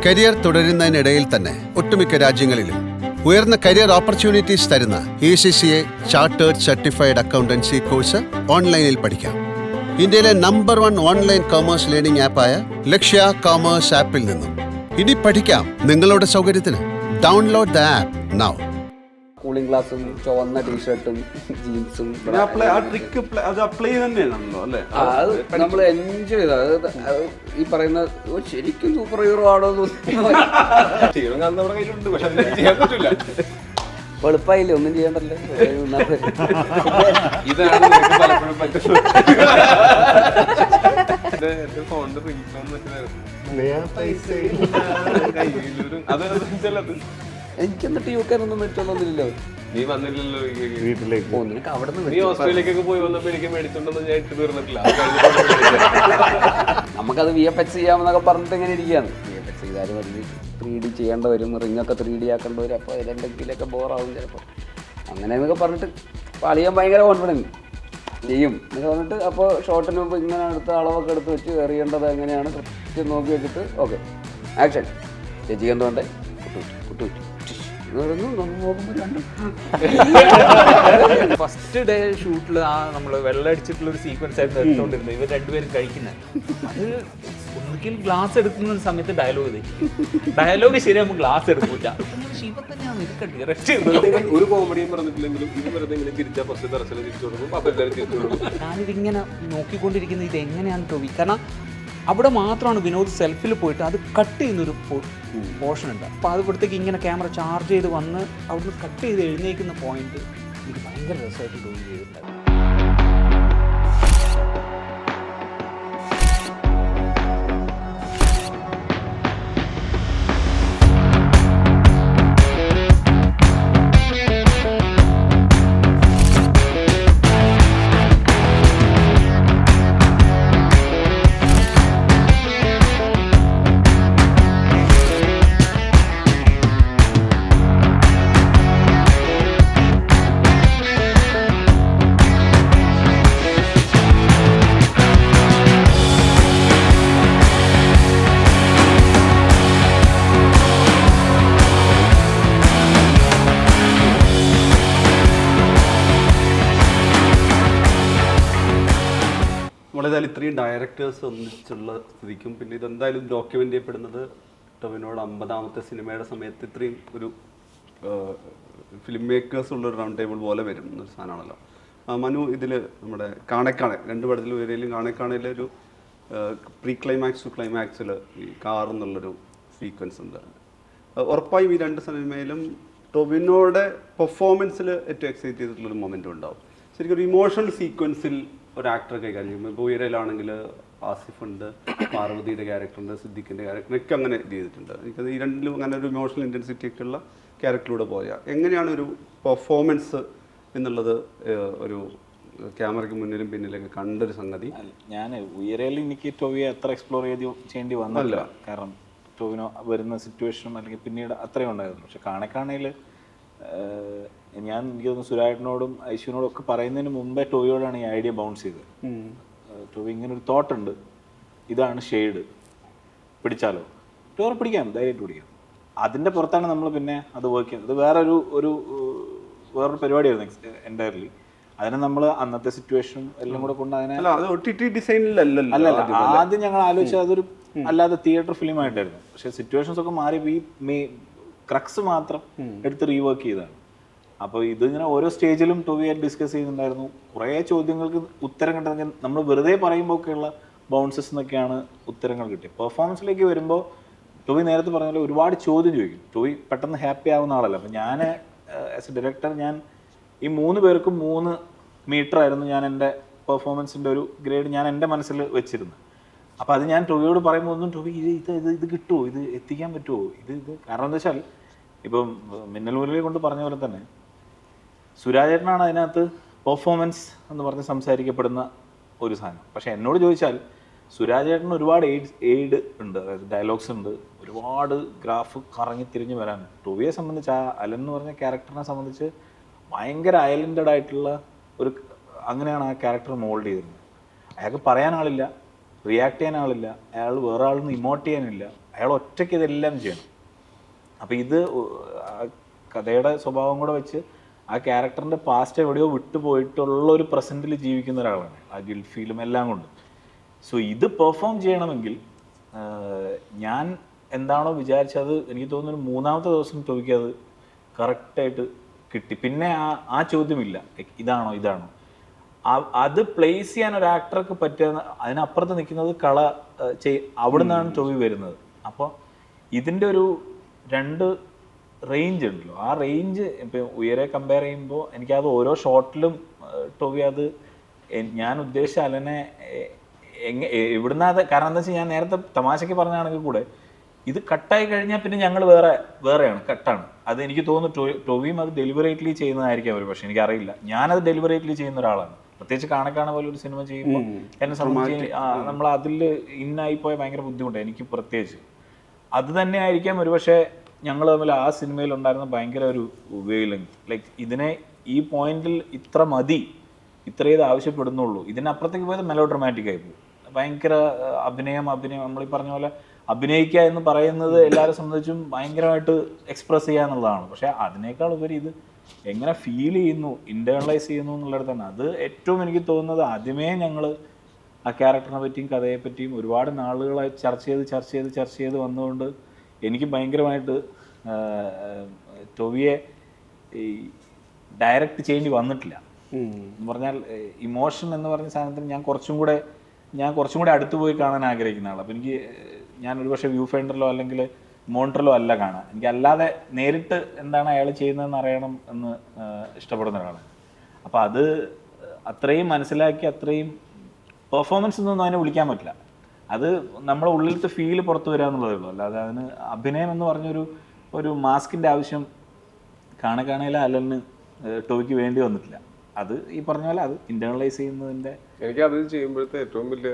Career തുടരുന്നതിനിടയിൽ തന്നെ ഒട്ടുമിക്ക രാജ്യങ്ങളിലും ഉയർന്ന കരിയർ ഓപ്പർച്യൂണിറ്റീസ് തരുന്ന ECCA chartered certified accountancy course ഓൺലൈനിൽ പഠിക്കാം. ഇന്ത്യയിലെ നമ്പർ 1 ഓൺലൈൻ കോമേഴ്സ് ലേണിംഗ് ആപ്പായ ലക്ഷ്യ കോമേഴ്സ് ആപ്പിൽ നിന്നും ഇനി പഠിക്കാം നിങ്ങളുടെ സൗകര്യത്തിന്. Download the app now. Cooling ഗ്ലാസും ചുവന്ന ടീഷർട്ടും ജീൻസും അത് നമ്മൾ എൻജോയ് ചെയ്ത ഈ പറയുന്ന ശരിക്കും സൂപ്പർ ഹീറോ ആണോ എളുപ്പമായില്ലേ, ഒന്നും ചെയ്യാൻ പറ്റില്ല. എനിക്ക് എന്നിട്ട് UK ഒന്നും മേടിച്ചോന്നില്ലല്ലോ. നീ വന്നില്ലല്ലോ വീട്ടിലേക്ക്. നിനക്ക് അവിടെ നീ ഓസ്ട്രേലിയക്കൊക്കെ പോയി വന്നപ്പോ എനിക്ക് മേടിച്ചോണ്ടെന്ന് ഞാൻ ഇട്ട് തീർന്നിട്ടില്ല. നമുക്കത് VFX ചെയ്യാമെന്നൊക്കെ പറഞ്ഞിട്ട് ഇങ്ങനെ ഇരിക്കുകയാണ്. VFX ചെയ്താലും അതിൽ 3D ചെയ്യേണ്ട വരും, റിങ്ങൊക്കെ 3D ആക്കേണ്ടി വരും. അപ്പോൾ അതിലെന്തെങ്കിലുമൊക്കെ ബോറാവും ചിലപ്പോൾ. അങ്ങനെ എന്നൊക്കെ പറഞ്ഞിട്ട് അളിയാൻ ഭയങ്കര കോൺഫിഡൻസ് ചെയ്യും എന്നൊക്കെ പറഞ്ഞിട്ട് അപ്പോൾ ഷോട്ടിന് മുമ്പ് ഇങ്ങനെ എടുത്ത് അളവൊക്കെ എടുത്ത് വെച്ച് എറിയേണ്ടത് എങ്ങനെയാണ് കൃത്യം നോക്കി വെച്ചിട്ട് ഓക്കെ ആക്ഷൻ ചേച്ചി എന്തുകൊണ്ടേ കുട്ടു ഫസ്റ്റ് ഡേ ഷൂട്ടിൽ നമ്മൾ വെള്ളം അടിച്ചിട്ടുള്ള ഒരു സീക്വൻസ് ആയിരുന്നു എടുത്തോണ്ടിരുന്നത്. ഇവർ രണ്ടുപേരും കഴിക്കുന്നത് അത് ഒന്നുകിൽ ഗ്ലാസ് എടുക്കുന്ന സമയത്ത് ഡയലോഗ് ശരിയാകുമ്പോൾ ഗ്ലാസ് എടുക്കൂല. ഒരു കോമഡിയും പറഞ്ഞിട്ടില്ലെങ്കിലും ഇത് വെറുതെ ഇങ്ങനെ തിരിച്ചാ ഫസ്റ്റ് ദർശനം തിരിച്ചു കൊടുക്കും, അപ്പൊ എല്ലാവരും തിരിച്ചു കൊടുക്കും. ഞാനിതിങ്ങനെ നോക്കിക്കൊണ്ടിരിക്കുന്നത് ഇത് എങ്ങനെയാണ് ടോവി, കാരണം അവിടെ മാത്രമാണ് വിനോദ് സെൽഫിൽ പോയിട്ട് അത് കട്ട് ചെയ്യുന്നൊരു പോർഷൻ ഉണ്ട്. അപ്പോൾ അത് ഇവിടത്തേക്ക് ഇങ്ങനെ ക്യാമറ ചാർജ് ചെയ്ത് വന്ന് അവിടുന്ന് കട്ട് ചെയ്ത് എഴുന്നേക്കുന്ന പോയിന്റ് എനിക്ക് ഭയങ്കര രസമായിട്ട് ടോവി ചെയ്തിട്ടുണ്ടായിരുന്നു. നമ്മളേതായാലും ഇത്രയും ഡയറക്ടേഴ്സ് ഒന്നിച്ചുള്ള സ്ഥിതിക്കും പിന്നെ ഇതെന്തായാലും ഡോക്യുമെൻ്റ് ചെയ്യപ്പെടുന്നത് ടൊവിനോയുടെ 50ാമത്തെ സിനിമയുടെ സമയത്ത് ഇത്രയും ഒരു ഫിലിം മേക്കേഴ്സ് ഉള്ളൊരു റൗണ്ട് ടേബിൾ പോലെ വരും എന്നൊരു സാധനമാണല്ലോ. മനു ഇതിൽ നമ്മുടെ കാണേക്കാണെ 2 പടത്തിൽ വരെയും കാണേക്കാണയിലെ ഒരു പ്രീ ക്ലൈമാക്സ് ടു ക്ലൈമാക്സിൽ ഈ കാർ എന്നുള്ളൊരു സീക്വൻസ് ഉണ്ട്. ഉറപ്പായും ഈ 2 സിനിമയിലും ടൊവിനോയുടെ പെർഫോമൻസിൽ ഏറ്റവും എക്സൈറ്റ് ചെയ്തിട്ടുള്ളൊരു മൊമെൻറ്റും ഉണ്ടാവും. ശരിക്കും ഒരു ഇമോഷണൽ സീക്വൻസിൽ ഒരു ആക്ടറെ കൈകാര്യം ചെയ്യുമ്പോൾ ഇപ്പോൾ ഉയരയിലാണെങ്കിൽ ആസിഫ് ഉണ്ട്, പാർവതിയുടെ ക്യാരക്ടറുണ്ട്, സിദ്ദിഖിൻ്റെ ക്യാരക്ടറൊക്കെ അങ്ങനെ ഇത് ചെയ്തിട്ടുണ്ട്. എനിക്കത് ഈ രണ്ടിലും അങ്ങനെ ഒരു ഇമോഷണൽ ഇൻറ്റൻസിറ്റി ഒക്കെ ഉള്ള ക്യാരക്ടറിലൂടെ പോയാൽ എങ്ങനെയാണ് ഒരു പെർഫോമൻസ് എന്നുള്ളത് ഒരു ക്യാമറയ്ക്ക് മുന്നിലും പിന്നിലൊക്കെ കണ്ടൊരു സംഗതി. ഞാൻ ഉയരയിൽ എനിക്ക് ടൊവിയെ അത്ര എക്സ്പ്ലോർ ചെയ്യേണ്ടി വന്നില്ല, കാരണം ടൊവിനോ വരുന്ന സിറ്റുവേഷനും അല്ലെങ്കിൽ പിന്നീട് അത്രയും ഉണ്ടായിരുന്നു. പക്ഷെ കാണേക്കാണയിൽ എനിക്ക് തോന്നുന്നു സുരാജിനോടും ഐശ്വനോടും ഒക്കെ പറയുന്നതിന് മുമ്പേ ടോവിയോടാണ് ഈ ഐഡിയ ബൗൺസ് ചെയ്തത്. ടോവി ഇങ്ങനെ ഒരു തോട്ടുണ്ട്, ഇതാണ് ഷെയ്ഡ്, പിടിച്ചാലോ ടോറെ പിടിക്കാം, ധൈര്യമായിട്ട് പിടിക്കാം. അതിൻ്റെ പുറത്താണ് നമ്മൾ പിന്നെ അത് വർക്ക് ചെയ്യുന്നത്. അത് വേറൊരു പരിപാടിയായിരുന്നു എൻ്റയർലി. അതിനെ നമ്മൾ അന്നത്തെ സിറ്റുവേഷനും എല്ലാം കൂടെ കൊണ്ട് അതിനെ അല്ല ആദ്യം ഞങ്ങൾ ആലോചിച്ചത് അതൊരു അല്ലാതെ തിയേറ്റർ ഫിലിം ആയിട്ടായിരുന്നു. പക്ഷേ സിറ്റുവേഷൻസ് ഒക്കെ മാറി ഈ ക്രക്സ് മാത്രം എടുത്ത് റീവർക്ക് ചെയ്തതാണ്. അപ്പോൾ ഇതിങ്ങനെ ഓരോ സ്റ്റേജിലും ടൊവിയായിട്ട് ഡിസ്കസ് ചെയ്യുന്നുണ്ടായിരുന്നു. കുറേ ചോദ്യങ്ങൾക്ക് ഉത്തരം കിട്ടുന്നെങ്കിൽ നമ്മൾ വെറുതെ പറയുമ്പോൾ ഒക്കെയുള്ള ബൗൺസസ് എന്നൊക്കെയാണ് ഉത്തരങ്ങൾ കിട്ടിയത്. പെർഫോമൻസിലേക്ക് വരുമ്പോൾ ടൊവി നേരത്തെ പറഞ്ഞ പോലെ ഒരുപാട് ചോദ്യം ചോദിക്കും. ടൊവി പെട്ടെന്ന് ഹാപ്പി ആവുന്ന ആളല്ല. അപ്പോൾ ഞാൻ ആസ് എ ഡയറക്ടർ ഞാൻ ഈ 3 പേർക്കും 3 മീറ്റർ ആയിരുന്നു ഞാൻ എൻ്റെ പെർഫോമൻസിൻ്റെ ഒരു ഗ്രേഡ് ഞാൻ എൻ്റെ മനസ്സിൽ വെച്ചിരുന്നത്. അപ്പോൾ അത് ഞാൻ ടൊവിയോട് പറയുമ്പോൾ ഒന്നും ടൊവി ഇത് കിട്ടുമോ, ഇത് എത്തിക്കാൻ പറ്റുമോ, ഇത് കാരണം എന്താ വെച്ചാൽ ഇപ്പം മിന്നൽ മുരളിയെ കൊണ്ട് പറഞ്ഞ പോലെ തന്നെ സുരാജേട്ടനാണ് അതിനകത്ത് പെർഫോമൻസ് എന്ന് പറഞ്ഞ് സംസാരിക്കപ്പെടുന്ന ഒരു സാധനം. പക്ഷേ എന്നോട് ചോദിച്ചാൽ സുരാജേട്ടന് ഒരുപാട് എയ്ഡ് ഉണ്ട്, അതായത് ഡയലോഗ്സ് ഉണ്ട്, ഒരുപാട് ഗ്രാഫ് കറങ്ങി തിരിഞ്ഞ് വരാൻ. ടൊവിയെ സംബന്ധിച്ച് ആ അലൻ എന്ന് പറഞ്ഞ ക്യാരക്ടറിനെ സംബന്ധിച്ച് ഭയങ്കര ഐലൻഡഡ് ആയിട്ടുള്ള ഒരു അങ്ങനെയാണ് ആ ക്യാരക്ടർ മോൾഡ് ചെയ്തിരുന്നത്. അയാൾക്ക് പറയാൻ ആളില്ല, റിയാക്ട് ചെയ്യാൻ ആളില്ല, അയാൾ വേറെ ആളൊന്നും ഇമോട്ട് ചെയ്യാനില്ല, അയാൾ ഒറ്റയ്ക്ക് ഇതെല്ലാം ചെയ്യണം. അപ്പോൾ ഇത് ആ കഥയുടെ സ്വഭാവം കൂടെ വെച്ച് ആ ക്യാരക്ടറിൻ്റെ പാസ്റ്റ് എവിടെയോ വിട്ടുപോയിട്ടുള്ള ഒരു പ്രസൻറ്റിൽ ജീവിക്കുന്ന ഒരാളാണ്, ആ ഗിൽറ്റ് ഫീലും എല്ലാം കൊണ്ട്. സോ ഇത് പെർഫോം ചെയ്യണമെങ്കിൽ ഞാൻ എന്താണോ വിചാരിച്ചത്, എനിക്ക് തോന്നുന്നു 3-ാമത്തെ ദിവസം ടോവിക്ക് അത് കറക്റ്റായിട്ട് കിട്ടി. പിന്നെ ആ ചോദ്യമില്ല ഇതാണോ അത് പ്ലേസ് ചെയ്യാൻ ഒരു ആക്ടർക്ക് പറ്റുക. അതിനപ്പുറത്ത് നിൽക്കുന്നത് അവിടെ നിന്നാണ് ടോവി വരുന്നത്. അപ്പോൾ ഇതിൻ്റെ ഒരു 2 റേഞ്ച് ഉണ്ടല്ലോ, ആ റേഞ്ച് ഇപ്പം ഉയരെ കമ്പയർ ചെയ്യുമ്പോൾ എനിക്കത് ഓരോ ഷോട്ടിലും ടോവി അത് ഞാൻ ഉദ്ദേശിച്ച അലനെ ഇവിടുന്ന് അത്, കാരണം എന്താ വെച്ചാൽ ഞാൻ നേരത്തെ തമാശയ്ക്ക് പറഞ്ഞാണെങ്കിൽ കൂടെ ഇത് കട്ടായി കഴിഞ്ഞാൽ പിന്നെ ഞങ്ങൾ വേറെയാണ്, കട്ടാണ്. അത് എനിക്ക് തോന്നുന്നു ടോവിയും അത് ഡെലിബറേറ്റ്ലി ചെയ്യുന്നതായിരിക്കും അവർ, പക്ഷെ എനിക്കറിയില്ല. ഞാനത് ഡെലിബറേറ്റ്ലി ചെയ്യുന്ന ഒരാളാണ്. പ്രത്യേകിച്ച് കാണാൻ പോലെ ഒരു സിനിമ ചെയ്യുമ്പോൾ എന്നെ സംബന്ധിച്ച് നമ്മൾ അതിൽ ഇന്നായിപ്പോയ ഭയങ്കര ബുദ്ധിമുട്ടാണ് എനിക്ക്. പ്രത്യേകിച്ച് അത് തന്നെ ആയിരിക്കാം ഒരുപക്ഷെ ഞങ്ങൾ തമ്മിൽ ആ സിനിമയിൽ ഉണ്ടായിരുന്ന ഭയങ്കര ഒരു വേവ് ലെങ്ത്. ലൈക്ക് ഇതിനെ ഈ പോയിന്റിൽ ഇത്ര മതി, ഇത്രേ ഇത് ആവശ്യപ്പെടുന്നുള്ളൂ. ഇതിനപ്പുറത്തേക്ക് പോയത് മെലോ ഡ്രമാറ്റിക് ആയി പോകും. ഭയങ്കര അഭിനയം നമ്മളീ പറഞ്ഞ പോലെ അഭിനയിക്കുക എന്ന് പറയുന്നത് എല്ലാവരെ സംബന്ധിച്ചും ഭയങ്കരമായിട്ട് എക്സ്പ്രസ് ചെയ്യുക എന്നുള്ളതാണ്. പക്ഷേ അതിനേക്കാൾ ഉപരി ഇത് എങ്ങനെ ഫീൽ ചെയ്യുന്നു, ഇൻറ്റേർണലൈസ് ചെയ്യുന്നു എന്നുള്ളിടത്താണ്. അത് ഏറ്റവും എനിക്ക് തോന്നുന്നത് ആദ്യമേ ഞങ്ങൾ ആ ക്യാരക്ടറിനെ പറ്റിയും കഥയെ പറ്റിയും ഒരുപാട് നാളുകളായി ചർച്ച ചെയ്ത് വന്നുകൊണ്ട് എനിക്ക് ഭയങ്കരമായിട്ട് ടോവിയെ ഈ ഡയറക്റ്റ് ചെയ്യേണ്ടി വന്നിട്ടില്ല. എന്ന് പറഞ്ഞാൽ ഇമോഷൻ എന്ന് പറഞ്ഞ സാധനത്തിന് ഞാൻ കുറച്ചും കൂടെ അടുത്ത് പോയി കാണാൻ ആഗ്രഹിക്കുന്ന ആളാണ്. അപ്പോൾ എനിക്ക് ഞാൻ ഒരുപക്ഷെ വ്യൂ ഫൈൻഡറിലോ അല്ലെങ്കിൽ മോണിറ്ററിലോ അല്ല കാണാൻ, എനിക്ക് അല്ലാതെ നേരിട്ട് എന്താണ് അയാൾ ചെയ്യുന്നതെന്ന് അറിയണം എന്ന് ഇഷ്ടപ്പെടുന്ന ഒരാളാണ്. അപ്പോൾ അത് അത്രയും മനസ്സിലാക്കി അത്രയും പെർഫോമൻസ് ഒന്നും അതിനെ വിളിക്കാൻ പറ്റില്ല. അത് നമ്മുടെ ഉള്ളിലത്തെ ഫീല് പുറത്തു വരിക എന്നുള്ളതേ ഉള്ളൂ. അല്ലാതെ അതിന് അഭിനയം എന്ന് പറഞ്ഞൊരു മാസ്കിൻ്റെ ആവശ്യം കാണയിലെ അലന് ടോവിക്ക് വേണ്ടി വന്നിട്ടില്ല. അത് ഈ പറഞ്ഞ പോലെ അത് ഇന്റേണലൈസ് ചെയ്യുന്നതിൻ്റെ എനിക്ക് അത് ചെയ്യുമ്പോഴത്തെ ഏറ്റവും വലിയ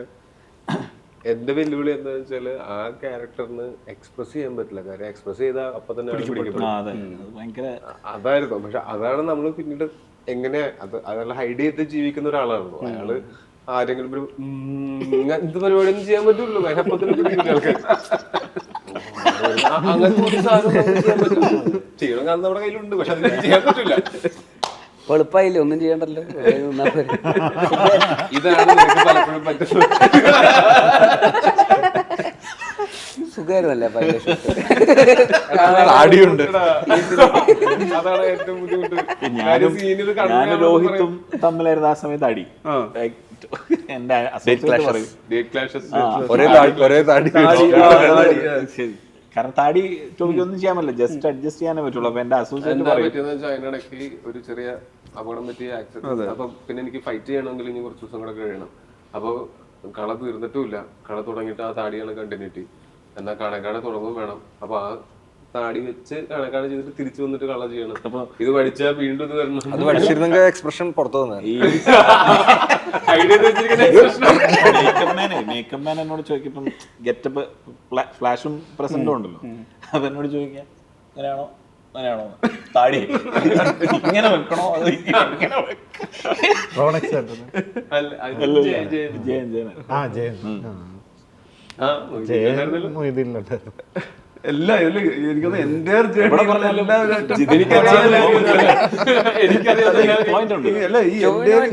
എന്റെ വെല്ലുവിളി എന്താ വെച്ചാല് ആ ക്യാരക്ടറിന് എക്സ്പ്രസ് ചെയ്യാൻ പറ്റില്ല. കാര്യം എക്സ്പ്രസ് ചെയ്താൽ അപ്പൊ തന്നെ അതായിരുന്നു. പക്ഷെ അതാണ് നമ്മൾ പിന്നീട് എങ്ങനെ അതെല്ലാം ഹൈഡ് ചെയ്ത് ജീവിക്കുന്ന ഒരാളാണല്ലോ അയാള്. ആരെങ്കിലും ഒരു ഇത് പരിപാടിയൊന്നും ചെയ്യാൻ പറ്റുള്ളൂ, അപ്പൊ തന്നെ ആൾക്കാർ അങ്ങനത്തെ ഒരു സാധനം ചെയ്യാൻ പറ്റില്ല. ചെയ്യണം കാരണം നമ്മുടെ കയ്യിലുണ്ട്, പക്ഷെ അത് ചെയ്യാൻ പറ്റില്ല. എളുപ്പമായില്ലേ, ഒന്നും ചെയ്യണ്ടല്ലോ. ഇതാണ് പലപ്പോഴും പറ്റുന്നത്. സുഖമായിരുന്നല്ലേ അതാണ് ഏറ്റവും ബുദ്ധിമുട്ട്. ഞാനും രോഹിത്തും തമ്മിലായിരുന്നു ആ സമയത്ത് അടി. എന്റെ കാരണം താടി ടോവിക്കൊന്നും ചെയ്യാൻ പറ്റില്ല, ജസ്റ്റ് അഡ്ജസ്റ്റ് ചെയ്യാനേ പറ്റുള്ളൂ. അപ്പൊ എന്റെ അസോസിയേറ്റ് അതിനിടയ്ക്ക് ഒരു ചെറിയ അപകടം പറ്റിയ ആക്സിഡന്റ്. അപ്പൊ പിന്നെ എനിക്ക് ഫൈറ്റ് ചെയ്യണമെങ്കിൽ ഇനി കുറച്ച് ദിവസം കൂടെ കഴിയണം. അപ്പൊ കള തീർന്നിട്ടുമില്ല. കള തുടങ്ങിയിട്ട് ആ താടിയാണ് കണ്ടിന്യൂറ്റി. എന്നാൽ കണക്കാട് തുടങ്ങും വേണം. അപ്പൊ ആ താടി വെച്ച് കണക്കാട് ചെയ്തിട്ട് തിരിച്ചു വന്നിട്ട് കള ചെയ്യണം. അപ്പൊ ഇത് പഠിച്ചാൽ വീണ്ടും ഇത് വരണം. അത് പഠിച്ചിരുന്നെങ്കിൽ എക്സ്പ്രഷൻ പുറത്തു വന്നേ. മേക്കപ്പ് മാൻ എന്നോട് ചോദിക്കും, ഗെറ്റപ്പ് ഫ്ലാഷും പ്രസന്റും ഉണ്ടല്ലോ, അപ്പൊ എന്നോട് ചോദിക്കാം അങ്ങനെയാണോ താടി ഇങ്ങനെ വെക്കണോ അത് ഇങ്ങനെ എല്ലാ എനിക്കൊന്ന് എന്റെ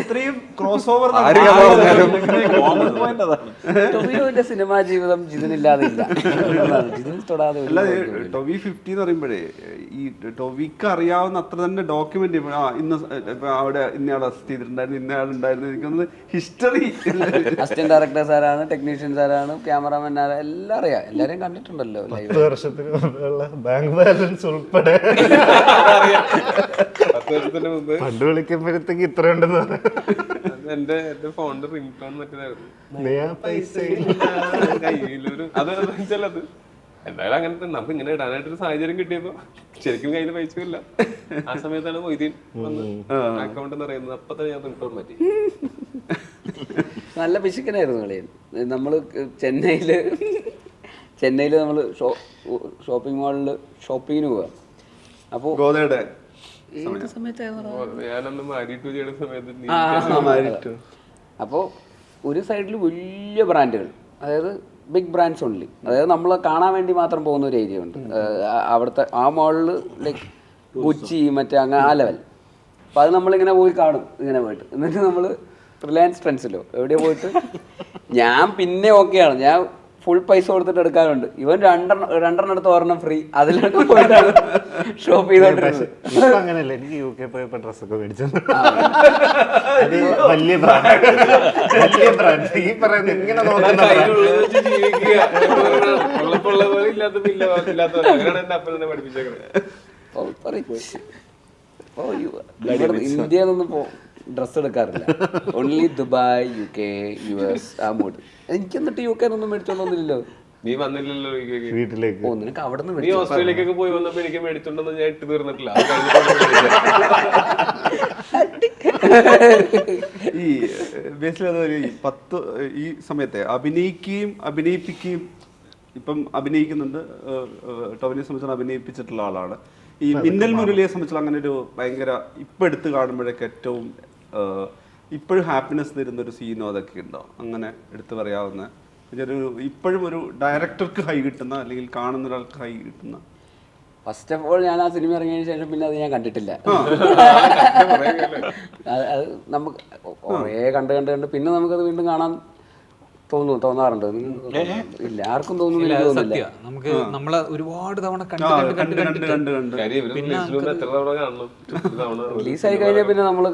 ഇത്രയും ക്രോസ് ഓവർ ടോവിയുടെ സിനിമാ ജീവിതം ജിതിനില്ലാതെ ഇല്ല. ടോവി 50 എന്ന് പറയുമ്പോഴേ ഈ ടോവിക്ക് അറിയാവുന്ന അത്ര തന്നെ ഡോക്യുമെന്റ് ഇന്ന് അവിടെ ഇന്നയാൾ അസിസ്റ്റ് ചെയ്തിട്ടുണ്ടായിരുന്നു, ഇന്നയാളുണ്ടായിരുന്നു. എനിക്കൊന്ന് ഹിസ്റ്ററി അസിസ്റ്റന്റ് ഡയറക്ടേഴ്സ് ആരാണ്, ടെക്നീഷ്യൻസ് ആരാണ്, ക്യാമറാമാൻ ആരാ, എല്ലാം അറിയാം. എല്ലാരെയും കണ്ടിട്ടുണ്ടല്ലോ. ബാങ്ക് ബാലൻസ് ഉൾപ്പെടെ പണ്ട് വിളിക്കുമ്പോഴത്തേക്ക് ഇത്ര ഉണ്ടെന്ന് എന്റെ ഫോണിന്റെ റിംഗ് ടോൺ മറ്റേതായിരുന്നു. അത് എന്തായാലും അങ്ങനത്തെ നമുക്ക് ഇങ്ങനെ ഇടാനായിട്ടൊരു സാഹചര്യം കിട്ടിയപ്പോ ശരിക്കും കയ്യിൽ പൈസയില്ല. ആ സമയത്താണ് മൊയ്തീൻ വന്ന് അക്കൗണ്ട് എന്ന് പറയുന്നത്. അപ്പൊ തന്നെ ഞാൻ റിംഗ് ടോൺ മാറ്റി. നല്ല പിശുക്കനായിരുന്നു കളിയൻ. നമ്മള് ചെന്നൈയിൽ നമ്മൾ ഷോപ്പിംഗ് മാളിൽ ഷോപ്പിങ്ങിന് പോവുക. അപ്പോൾ ഏത് സമയത്തായിരുന്നു? അപ്പോൾ ഒരു സൈഡിൽ വലിയ ബ്രാൻഡുകൾ, അതായത് ബിഗ് ബ്രാൻഡ്സ് ഓൺലി. അതായത് നമ്മൾ കാണാൻ വേണ്ടി മാത്രം പോകുന്ന ഒരു ഏരിയ ഉണ്ട് അവിടുത്തെ. ആ മോളിൽ ലൈക്ക് ഗുച്ചി മറ്റേ അങ്ങനെ ആ ലെവൽ. അപ്പോൾ അത് നമ്മളിങ്ങനെ പോയി കാണും ഇങ്ങനെ പോയിട്ട്. എന്നിട്ട് നമ്മൾ റിലയൻസ് ട്രെൻഡ്സിലോ എവിടെയോ പോയിട്ട് ഞാൻ പിന്നെ ഓക്കെയാണ്, ഞാൻ ഫുൾ പൈസ കൊടുത്തിട്ട് എടുക്കാറുണ്ട്. ഇവൻ രണ്ടെണ്ണം എടുത്ത് ഒരെണ്ണം ഫ്രീ, അതിലൊക്കെ പോയിട്ടാണ് ഷോപ്പ് ചെയ്തോണ്ടിരുന്നത്. ഇപ്പൊ അങ്ങനെയല്ല, എനിക്ക് UK പോയപ്പോ ഡ്രസ്സൊക്കെ മേടിച്ചു. അത് വലിയ ബ്രാൻഡ് ഈ പറയുന്നത് ഇങ്ങനെ നോക്കുന്ന ഇന്ത്യയിൽ നിന്നൊന്നും ഡ്രസ്സ് എടുക്കാറില്ല. ഓൺലി ദുബായ്, UK, US ആ മൂഡ്. എനിക്ക് എന്നിട്ട് UK ഒന്നും മേടിച്ചോളൊന്നുമില്ലല്ലോ. നീ വന്നില്ലല്ലോ വീട്ടിലേക്ക്. ഓ നിനക്ക് അവിടെ നിന്ന് നീ ഓസ്ട്രേലിയക്കൊക്കെ പോയി വന്നപ്പോ എനിക്ക് മേടിച്ചിട്ടുണ്ടെന്ന് ഞാൻ ഇട്ട് തീർന്നിട്ടില്ല. ഈ ബേസിൽ അതൊരു 10 ഈ സമയത്തെ അഭിനയിപ്പിക്കുകയും ഇപ്പം അഭിനയിക്കുന്നുണ്ട്. ടോവിനെ സംബന്ധിച്ച് അഭിനയിപ്പിച്ചിട്ടുള്ള ആളാണ്. ഈ മിന്നൽ മുരളിയെ സംബന്ധിച്ചുള്ള അങ്ങനെ ഒരു ഭയങ്കര ഇപ്പം എടുത്ത് കാണുമ്പോഴേക്ക് ഏറ്റവും ഇപ്പോഴും ഹാപ്പിനെസ് തരുന്ന ഒരു സീനോ അതൊക്കെ ഉണ്ടോ അങ്ങനെ എടുത്ത് പറയാവുന്ന ഒരു ഇപ്പോഴും ഒരു ഡയറക്ടർക്ക് ഹൈ കിട്ടുന്ന അല്ലെങ്കിൽ കാണുന്ന ഒരാൾക്ക് ഹൈ കിട്ടുന്ന? ഫസ്റ്റ് ഓഫ് ഓൾ ഞാൻ ആ സിനിമ ഇറങ്ങിയതിന് ശേഷം പിന്നെ അത് ഞാൻ കണ്ടിട്ടില്ല. അത് നമുക്ക് കുറേ കണ്ട് പിന്നെ നമുക്കത് വീണ്ടും കാണാൻ തോന്നാറുണ്ട്. ഇല്ല, ആർക്കും തോന്നുന്നില്ല. നമുക്ക് നമ്മളെ ഒരുപാട് തവണ റിലീസായി കഴിഞ്ഞാൽ പിന്നെ നമ്മൾ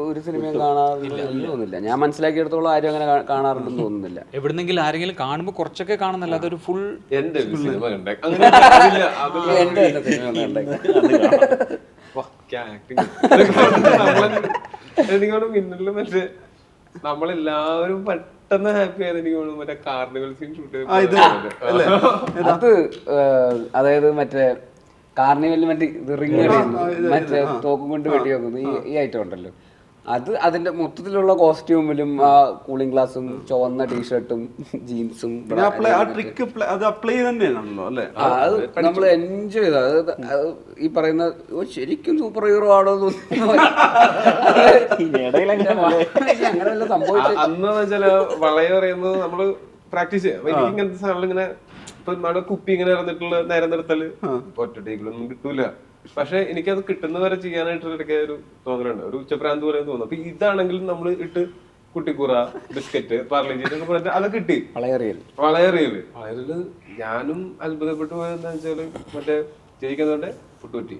ഒരു സിനിമയും കാണാറുണ്ടെന്ന് തോന്നുന്നില്ല. ഞാൻ മനസ്സിലാക്കിയെടുത്തോളം ആരും അങ്ങനെ കാണാറുണ്ടെന്ന് തോന്നുന്നില്ല. എവിടുന്നെങ്കിലും ആരെങ്കിലും കാണുമ്പോൾ കുറച്ചൊക്കെ കാണുന്നല്ല, അതൊരു ഫുൾ എന്റെ സിനിമ കണ്ടേ എന്റെ സിനിമ മിന്നലിലും മറ്റേ നമ്മളെല്ലാവരും പെട്ടെന്ന് ഹാപ്പി ആയത് എനിക്ക് തോന്നുന്നു മറ്റേ കാർണിവൽ സീൻ ഷൂട്ട് അത് അതായത് മറ്റേ കാർണിവലിൽ മറ്റേ റിങ് മറ്റേ തോക്കും കൊണ്ട് വെട്ടി വെക്കുന്നു ഈ ഐറ്റം ഉണ്ടല്ലോ. അത് അതിന്റെ മൊത്തത്തിലുള്ള കോസ്റ്റ്യൂമിലും ആ കൂളിംഗ് ഗ്ലാസും ചുവന്ന ടീഷർട്ടും ജീൻസും അത് നമ്മൾ എൻജോയ് ചെയ്ത. അത് ഈ പറയുന്ന ശരിക്കും സൂപ്പർ ഹീറോ ആണോ അങ്ങനെയല്ല സംഭവിച്ചത്. അന്ന് വെച്ചാല് വളയ പറയുന്നത് നമ്മള് പ്രാക്ടീസ് ചെയ്യാം. എനിക്ക് ഇങ്ങനത്തെ സാധനങ്ങൾ ഇങ്ങനെ ഇപ്പൊ നമ്മുടെ കുപ്പി ഇങ്ങനെ ഇറന്നിട്ടുള്ള നേരം നിർത്തല് ഒറ്റ ടേക്കിലൊന്നും കിട്ടൂല. പക്ഷെ എനിക്കത് കിട്ടുന്നവരെ ചെയ്യാനായിട്ട് ഇടയ്ക്ക് ഒരു തോന്നലുണ്ട്, ഒരു ഉച്ചപ്രാന്ത് പോലെ തോന്നുന്നു. അപ്പൊ ഇതാണെങ്കിലും നമ്മൾ ഇട്ട് കുട്ടിക്കൂറ, ബിസ്ക്കറ്റ്, പാർലേജി എന്നൊക്കെ പറഞ്ഞിട്ട് അതൊക്കെ കിട്ടി. വളയറിയല് ഞാനും അത്ഭുതപ്പെട്ടു പോയെന്താ വെച്ചാല് മറ്റേ ജയിക്കുന്നോട്ടെ പുട്ടുപറ്റി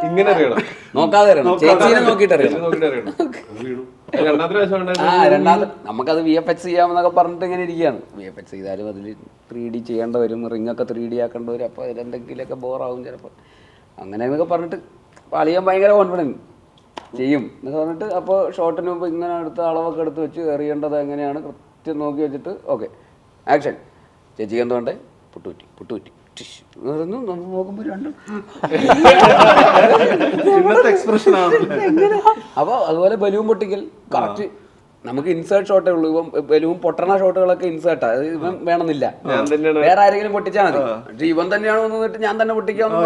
ഇങ്ങനെ അറിയണം, നോക്കാതെ നോക്കിട്ട് അറിയണം. രണ്ടാമത്തെ പ്രാവശ്യം നമുക്കത് VFX ചെയ്യാമെന്നൊക്കെ പറഞ്ഞിട്ട് ഇങ്ങനെ ഇരിക്കുകയാണ്. VFX ചെയ്താലും അതിൽ 3D ചെയ്യേണ്ട വരും, റിങ്ങൊക്കെ 3D ആക്കേണ്ടി വരും. അപ്പോൾ അതിലെന്തെങ്കിലുമൊക്കെ ബോറാവും ചിലപ്പോൾ. അങ്ങനെ എന്നൊക്കെ പറഞ്ഞിട്ട് അളിയാൻ ഭയങ്കര കോൺഫിഡൻസ് ചെയ്യും എന്നൊക്കെ പറഞ്ഞിട്ട്. അപ്പോൾ ഷോട്ടിന് മുമ്പ് ഇങ്ങനെ എടുത്ത് അളവൊക്കെ എടുത്ത് വെച്ച് എറിയേണ്ടത് എങ്ങനെയാണ് കൃത്യം നോക്കി വെച്ചിട്ട് ഓക്കെ ആക്ഷൻ. ചേച്ചിക്ക് എന്തുകൊണ്ടേ പുട്ടുപറ്റി നോക്കുമ്പോ രണ്ടും അപ്പൊ അതുപോലെ ബലൂൺ പൊട്ടിക്കൽ കറക്റ്റ്. നമുക്ക് ഇൻസേർട്ട് ഷോട്ടേ ഉള്ളൂ. ഇപ്പം ബലൂൺ പൊട്ടണ ഷോട്ടുകളൊക്കെ ഇൻസേർട്ടാ, അത് ഇവൻ വേണമെന്നില്ല, വേറെ ആരെങ്കിലും പൊട്ടിച്ചാൽ മതി. പക്ഷെ ഇവൻ തന്നെയാണോ വന്നിട്ട് ഞാൻ തന്നെ പൊട്ടിക്കാന്ന്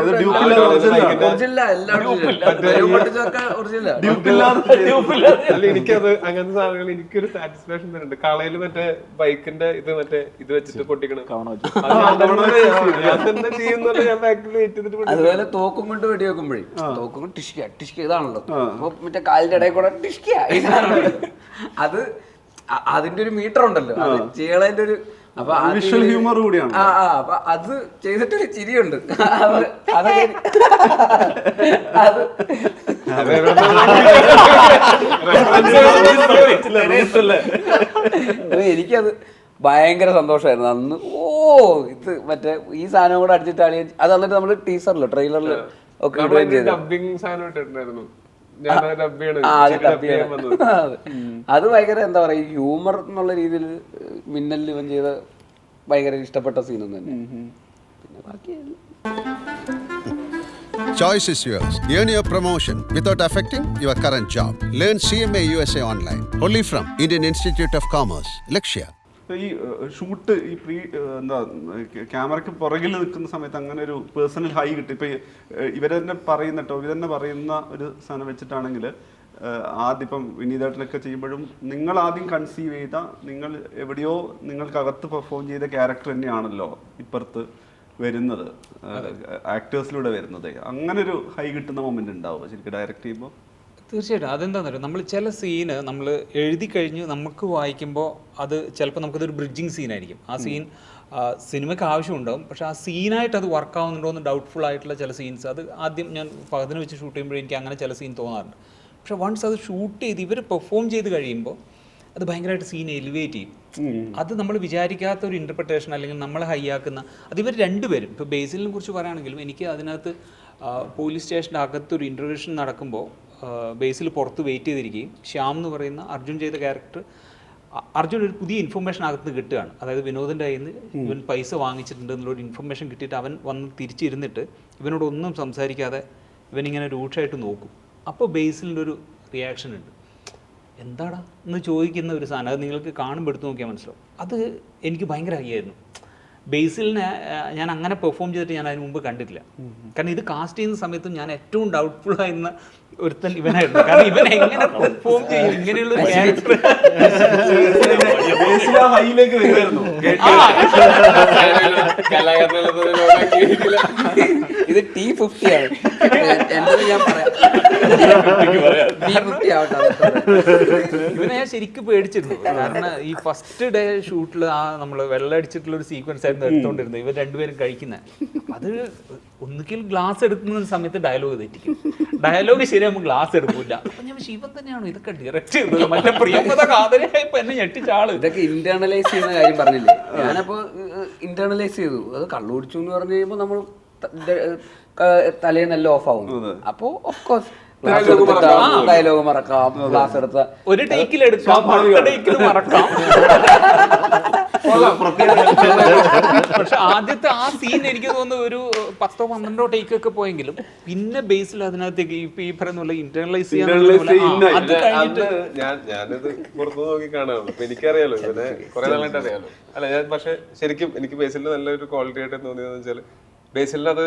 എനിക്കത് അങ്ങനത്തെ സാധനങ്ങൾ എനിക്കൊരു സാറ്റിസ്ഫാക്ഷൻ തരുന്നുണ്ട്. കളയിൽ മറ്റേ ബൈക്കിന്റെ ഇത് വെച്ചിട്ട് പൊട്ടിക്കണം. അതുപോലെ തോക്കും കൊണ്ട് വെടി വെക്കുമ്പോഴേ തോക്കും കൊണ്ട് ടിഷ്ക ഇതാണല്ലോ. അപ്പൊ മറ്റേ കാലിന്റെ ഇടയിൽ കൂടെ ടിഷ്ക ഇതാണല്ലോ. അത് അതിന്റെ ഒരു മീറ്റർ ഉണ്ടല്ലോ, ചേളന്റെ ഒരു. അപ്പൊ ഹ്യൂമർ കൂടിയാണ്. അപ്പൊ അത് ചെയ്തിട്ടൊരു ചിരിയുണ്ട്. എനിക്കത് ഭയങ്കര സന്തോഷമായിരുന്നു അന്ന്. ഇത് മറ്റേ ഈ സാധനം കൂടെ അടിച്ചിട്ട് അളിയൻ അത് എന്നിട്ട് നമ്മള് ടീസറിലോ ട്രെയിലറിലോ ഒക്കെ അത് ഭയങ്കര എന്താ പറയാ ഹ്യൂമർ എന്നുള്ള രീതിയിൽ മിന്നലിൽ ഇവൻ ചെയ്ത ഭയങ്കര ഇഷ്ടപ്പെട്ട സീനൊന്നും തന്നെ. പിന്നെ ബാക്കി Choice is yours. Earn your promotion without affecting your current job. Learn CMA USA online. Only from Indian Institute of Commerce, Lakshya. ഈ ഷൂട്ട് ഈ എന്താ ക്യാമറയ്ക്ക് പുറകിൽ നിൽക്കുന്ന സമയത്ത് അങ്ങനെ ഒരു പേഴ്സണൽ ഹൈ കിട്ടും. ഇപ്പം ഇവരെന്നെ പറയുന്ന ഒരു സാധനം വെച്ചിട്ടാണെങ്കിൽ ആദ്യം ഇപ്പം വിനീതേട്ടനൊക്കെ ചെയ്യുമ്പോഴും നിങ്ങൾ ആദ്യം കൺസീവ് ചെയ്ത, നിങ്ങൾ എവിടെയോ നിങ്ങൾക്കകത്ത് പെർഫോം ചെയ്ത ക്യാരക്ടർ തന്നെയാണല്ലോ ഇപ്പുറത്ത് വരുന്നത്, ആക്ടേഴ്സിലൂടെ വരുന്നത്. അങ്ങനൊരു ഹൈ കിട്ടുന്ന മൊമെന്റ് ഉണ്ടാവും ശരിക്കും ഡയറക്റ്റ് ചെയ്യുമ്പോൾ? തീർച്ചയായിട്ടും. അതെന്താണെന്ന് അറിയാം, നമ്മൾ ചില സീന് നമ്മൾ എഴുതി കഴിഞ്ഞ് നമുക്ക് വായിക്കുമ്പോൾ അത് ചിലപ്പോൾ നമുക്കതൊരു ബ്രിഡ്ജിങ് സീനായിരിക്കും. ആ സീൻ സിനിമയ്ക്ക് ആവശ്യമുണ്ടാവും, പക്ഷെ ആ സീനായിട്ട് അത് വർക്ക് ആവുന്നുണ്ടോ എന്ന് ഡൗട്ട്ഫുൾ ആയിട്ടുള്ള ചില സീൻസ്, അത് ആദ്യം ഞാൻ പകതിന് വെച്ച് ഷൂട്ട് ചെയ്യുമ്പോൾ എനിക്ക് അങ്ങനെ ചില സീൻ തോന്നാറുണ്ട്. പക്ഷെ വൺസ് അത് ഷൂട്ട് ചെയ്ത് ഇവർ പെർഫോം ചെയ്ത് കഴിയുമ്പോൾ അത് ഭയങ്കരമായിട്ട് സീൻ എലിവേറ്റ് ചെയ്യും. അത് നമ്മൾ വിചാരിക്കാത്ത ഒരു ഇൻ്റർപ്രിട്ടേഷൻ അല്ലെങ്കിൽ നമ്മളെ ഹൈ ആക്കുന്ന അത് ഇവർ രണ്ടുപേരും. ഇപ്പോൾ ബേസിലിനെ കുറിച്ച് പറയുകയാണെങ്കിലും എനിക്ക് അതിനകത്ത് പോലീസ് സ്റ്റേഷൻ്റെ അകത്തൊരു ഇൻ്റർവ്യൂഷൻ നടക്കുമ്പോൾ ബേസിൽ പുറത്ത് വെയിറ്റ് ചെയ്തിരിക്കുകയും ശ്യാം എന്ന് പറയുന്ന അർജുൻ ചെയ്ത ക്യാരക്ടർ, അർജുൻ ഒരു പുതിയ ഇൻഫർമേഷൻ അകത്ത് കിട്ടുകയാണ്. അതായത് വിനോദിൻ്റെ കയ്യിൽ നിന്ന് ഇവൻ പൈസ വാങ്ങിച്ചിട്ടുണ്ട് എന്നുള്ളൊരു ഇൻഫർമേഷൻ കിട്ടിയിട്ട് അവൻ വന്ന് തിരിച്ചിരുന്നിട്ട് ഇവനോടൊന്നും സംസാരിക്കാതെ ഇവനിങ്ങനെ രൂക്ഷമായിട്ട് നോക്കും. അപ്പോൾ ബേസിലിൻ്റെ ഒരു റിയാക്ഷൻ ഉണ്ട്, എന്താടാ എന്ന് ചോദിക്കുന്ന ഒരു സാധനം. അത് നിങ്ങൾക്ക് കാണുമ്പോൾ എടുത്ത് നോക്കിയാൽ മനസ്സിലാവും. അത് എനിക്ക് ഭയങ്കര ഹൈയായിരുന്നു. ബേസിലിനെ ഞാൻ അങ്ങനെ പെർഫോം ചെയ്തിട്ട് ഞാൻ അതിന് മുമ്പ് കണ്ടിട്ടില്ല. കാരണം ഇത് കാസ്റ്റ് ചെയ്യുന്ന സമയത്തും ഞാൻ ഏറ്റവും ഡൗട്ട്ഫുൾ ആയിരുന്ന ഒരുത്തൻ ഇവനായിരുന്നു. കാരണം ഇവൻ എങ്ങനെ പെർഫോം ചെയ്യും ഇങ്ങനെയുള്ള ഒരു ക്യാരക്ടർ. ഇത് T50 ആണ്. എന്നത് ഞാൻ പറയാം, T50 ആവട്ടെ. ഇവനെ ഞാൻ ശരിക്കും പേടിച്ചിരുന്നു. കാരണം ഈ ഫസ്റ്റ് ഡേ ഷൂട്ടിൽ ആ നമ്മൾ വെള്ളം അടിച്ചിട്ടുള്ള ഒരു സീക്വൻസ് ആയിരുന്നു എടുത്തോണ്ടിരുന്നത്. ഇവർ രണ്ടുപേരും കഴിക്കുന്നത്. അത് ഒന്നുകിൽ ഗ്ലാസ് എടുക്കുന്ന സമയത്ത് ഡയലോഗ് തെറ്റിക്കും, ഡയലോഗ് ശരിയാകുമ്പോൾ ഗ്ലാസ് എടുക്കില്ല. അപ്പൊ ഞാൻ ശിവൻ തന്നെയാണോ ഇതൊക്കെ ഡയറക്റ്റ് ചെയ്തത്? മറ്റേ പ്രിയമ്പത കാതലായപ്പോ എന്നെ ഞെട്ടിച്ച ആള്. ഇതൊക്കെ ഇന്റേണലൈസ് ചെയ്യുന്ന കാര്യം പറഞ്ഞില്ലേ, ഞാനപ്പോ ഇന്റേണലൈസ് ചെയ്തു. അത് കള്ളു കുടിച്ചു എന്ന് പറഞ്ഞു കഴിയുമ്പോൾ നമ്മൾ തലേന്നല്ല ഓഫ് ആവും. അപ്പോ ഓഫ് കോഴ്സ് ഡയലോഗ് മറക്കാം, ക്ലാസ് എടുത്ത ഒരു ടേക്കിലെടുക്കാം, അടുത്ത ടേക്കിൽ മറക്കാം. പക്ഷെ ആദ്യത്തെ ആ സീൻ എനിക്ക് തോന്നുന്നു ഒരു 10-12 ടേക്ക് ഒക്കെ പോയെങ്കിലും പിന്നെ ബേസിൽ അതിനകത്തേക്ക് ഇപ്പൊ ഈ പറയുന്ന പോലെ ഇന്റർണലൈസ് ഞാനിത് പുറത്തു നോക്കി കാണാറുള്ളൂ. അപ്പൊ എനിക്കറിയാലോ ഇവനെ കുറെ നാളായിട്ട് അറിയാലോ. അല്ല ഞാൻ പക്ഷെ ശരിക്കും എനിക്ക് ബേസിലിന്റെ നല്ലൊരു ക്വാളിറ്റി ആയിട്ട് തോന്നിയതെന്ന് വെച്ചാൽ ബേസിലിന് അത്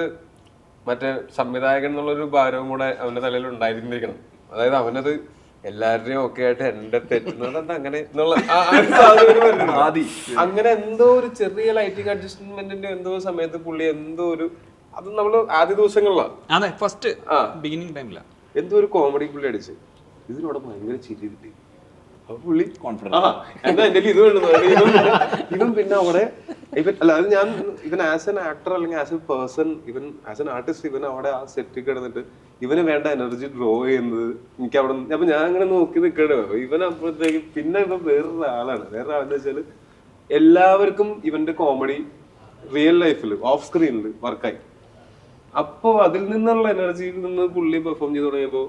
മറ്റേ സംവിധായകൻ എന്നുള്ളൊരു ഭാരവും കൂടെ അവന്റെ തലയിൽ ഉണ്ടായിരിക്കണം. അതായത് അവനത് എല്ലാവരുടെയും ഒക്കെ ആയിട്ട് എന്റെ തെറ്റുന്നത് എന്താ അങ്ങനെ എന്നുള്ള അങ്ങനെ എന്തോ ഒരു ചെറിയ ലൈറ്റിംഗ് അഡ്ജസ്റ്റ്മെന്റിന്റെ എന്തോ സമയത്ത് പുള്ളി എന്തോ ഒരു അത് നമ്മള് ആദ്യ ദിവസങ്ങളിലാണ് ഫസ്റ്റ് ബിഗിനിങ് ടൈമിലാണ് എന്തോ ഒരു കോമഡി പുള്ളി അടിച്ച് ഇതിനോട് ഭയങ്കര ചിരി കിട്ടി. അപ്പൊ പുള്ളി കോൺഫിഡൻസ് എന്താ എന്റെ ഇത് വേണ്ടത് ഇവൻ പിന്നെ അവിടെ ഇവൻ അല്ല അത് ഞാൻ ഇവൻ ആസ് എൻ ആക്ടർ അല്ലെങ്കിൽ ആസ് എ പേഴ്സൺ ഇവൻ ആസ് എൻ ആർട്ടിസ്റ്റ് ഇവൻ അവിടെ ആ സെറ്റിൽ കിടന്നിട്ട് ഇവന് വേണ്ട എനർജി ഡ്രോ ചെയ്യുന്നത് എനിക്ക് അവിടെ അപ്പൊ ഞാൻ അങ്ങനെ നോക്കി നിൽക്കണേ. ഇവൻ അപ്പോഴത്തേക്ക് പിന്നെ ഇവൻ വേറൊരാളാണ്. വേറൊരാളെന്ന് വെച്ചാല് എല്ലാവർക്കും ഇവന്റെ കോമഡി റിയൽ ലൈഫിൽ ഓഫ് സ്ക്രീനിൽ വർക്കായി. അപ്പൊ അതിൽ നിന്നുള്ള എനർജിയിൽ നിന്ന് പുള്ളി പെർഫോം ചെയ്ത് തുടങ്ങിയപ്പോ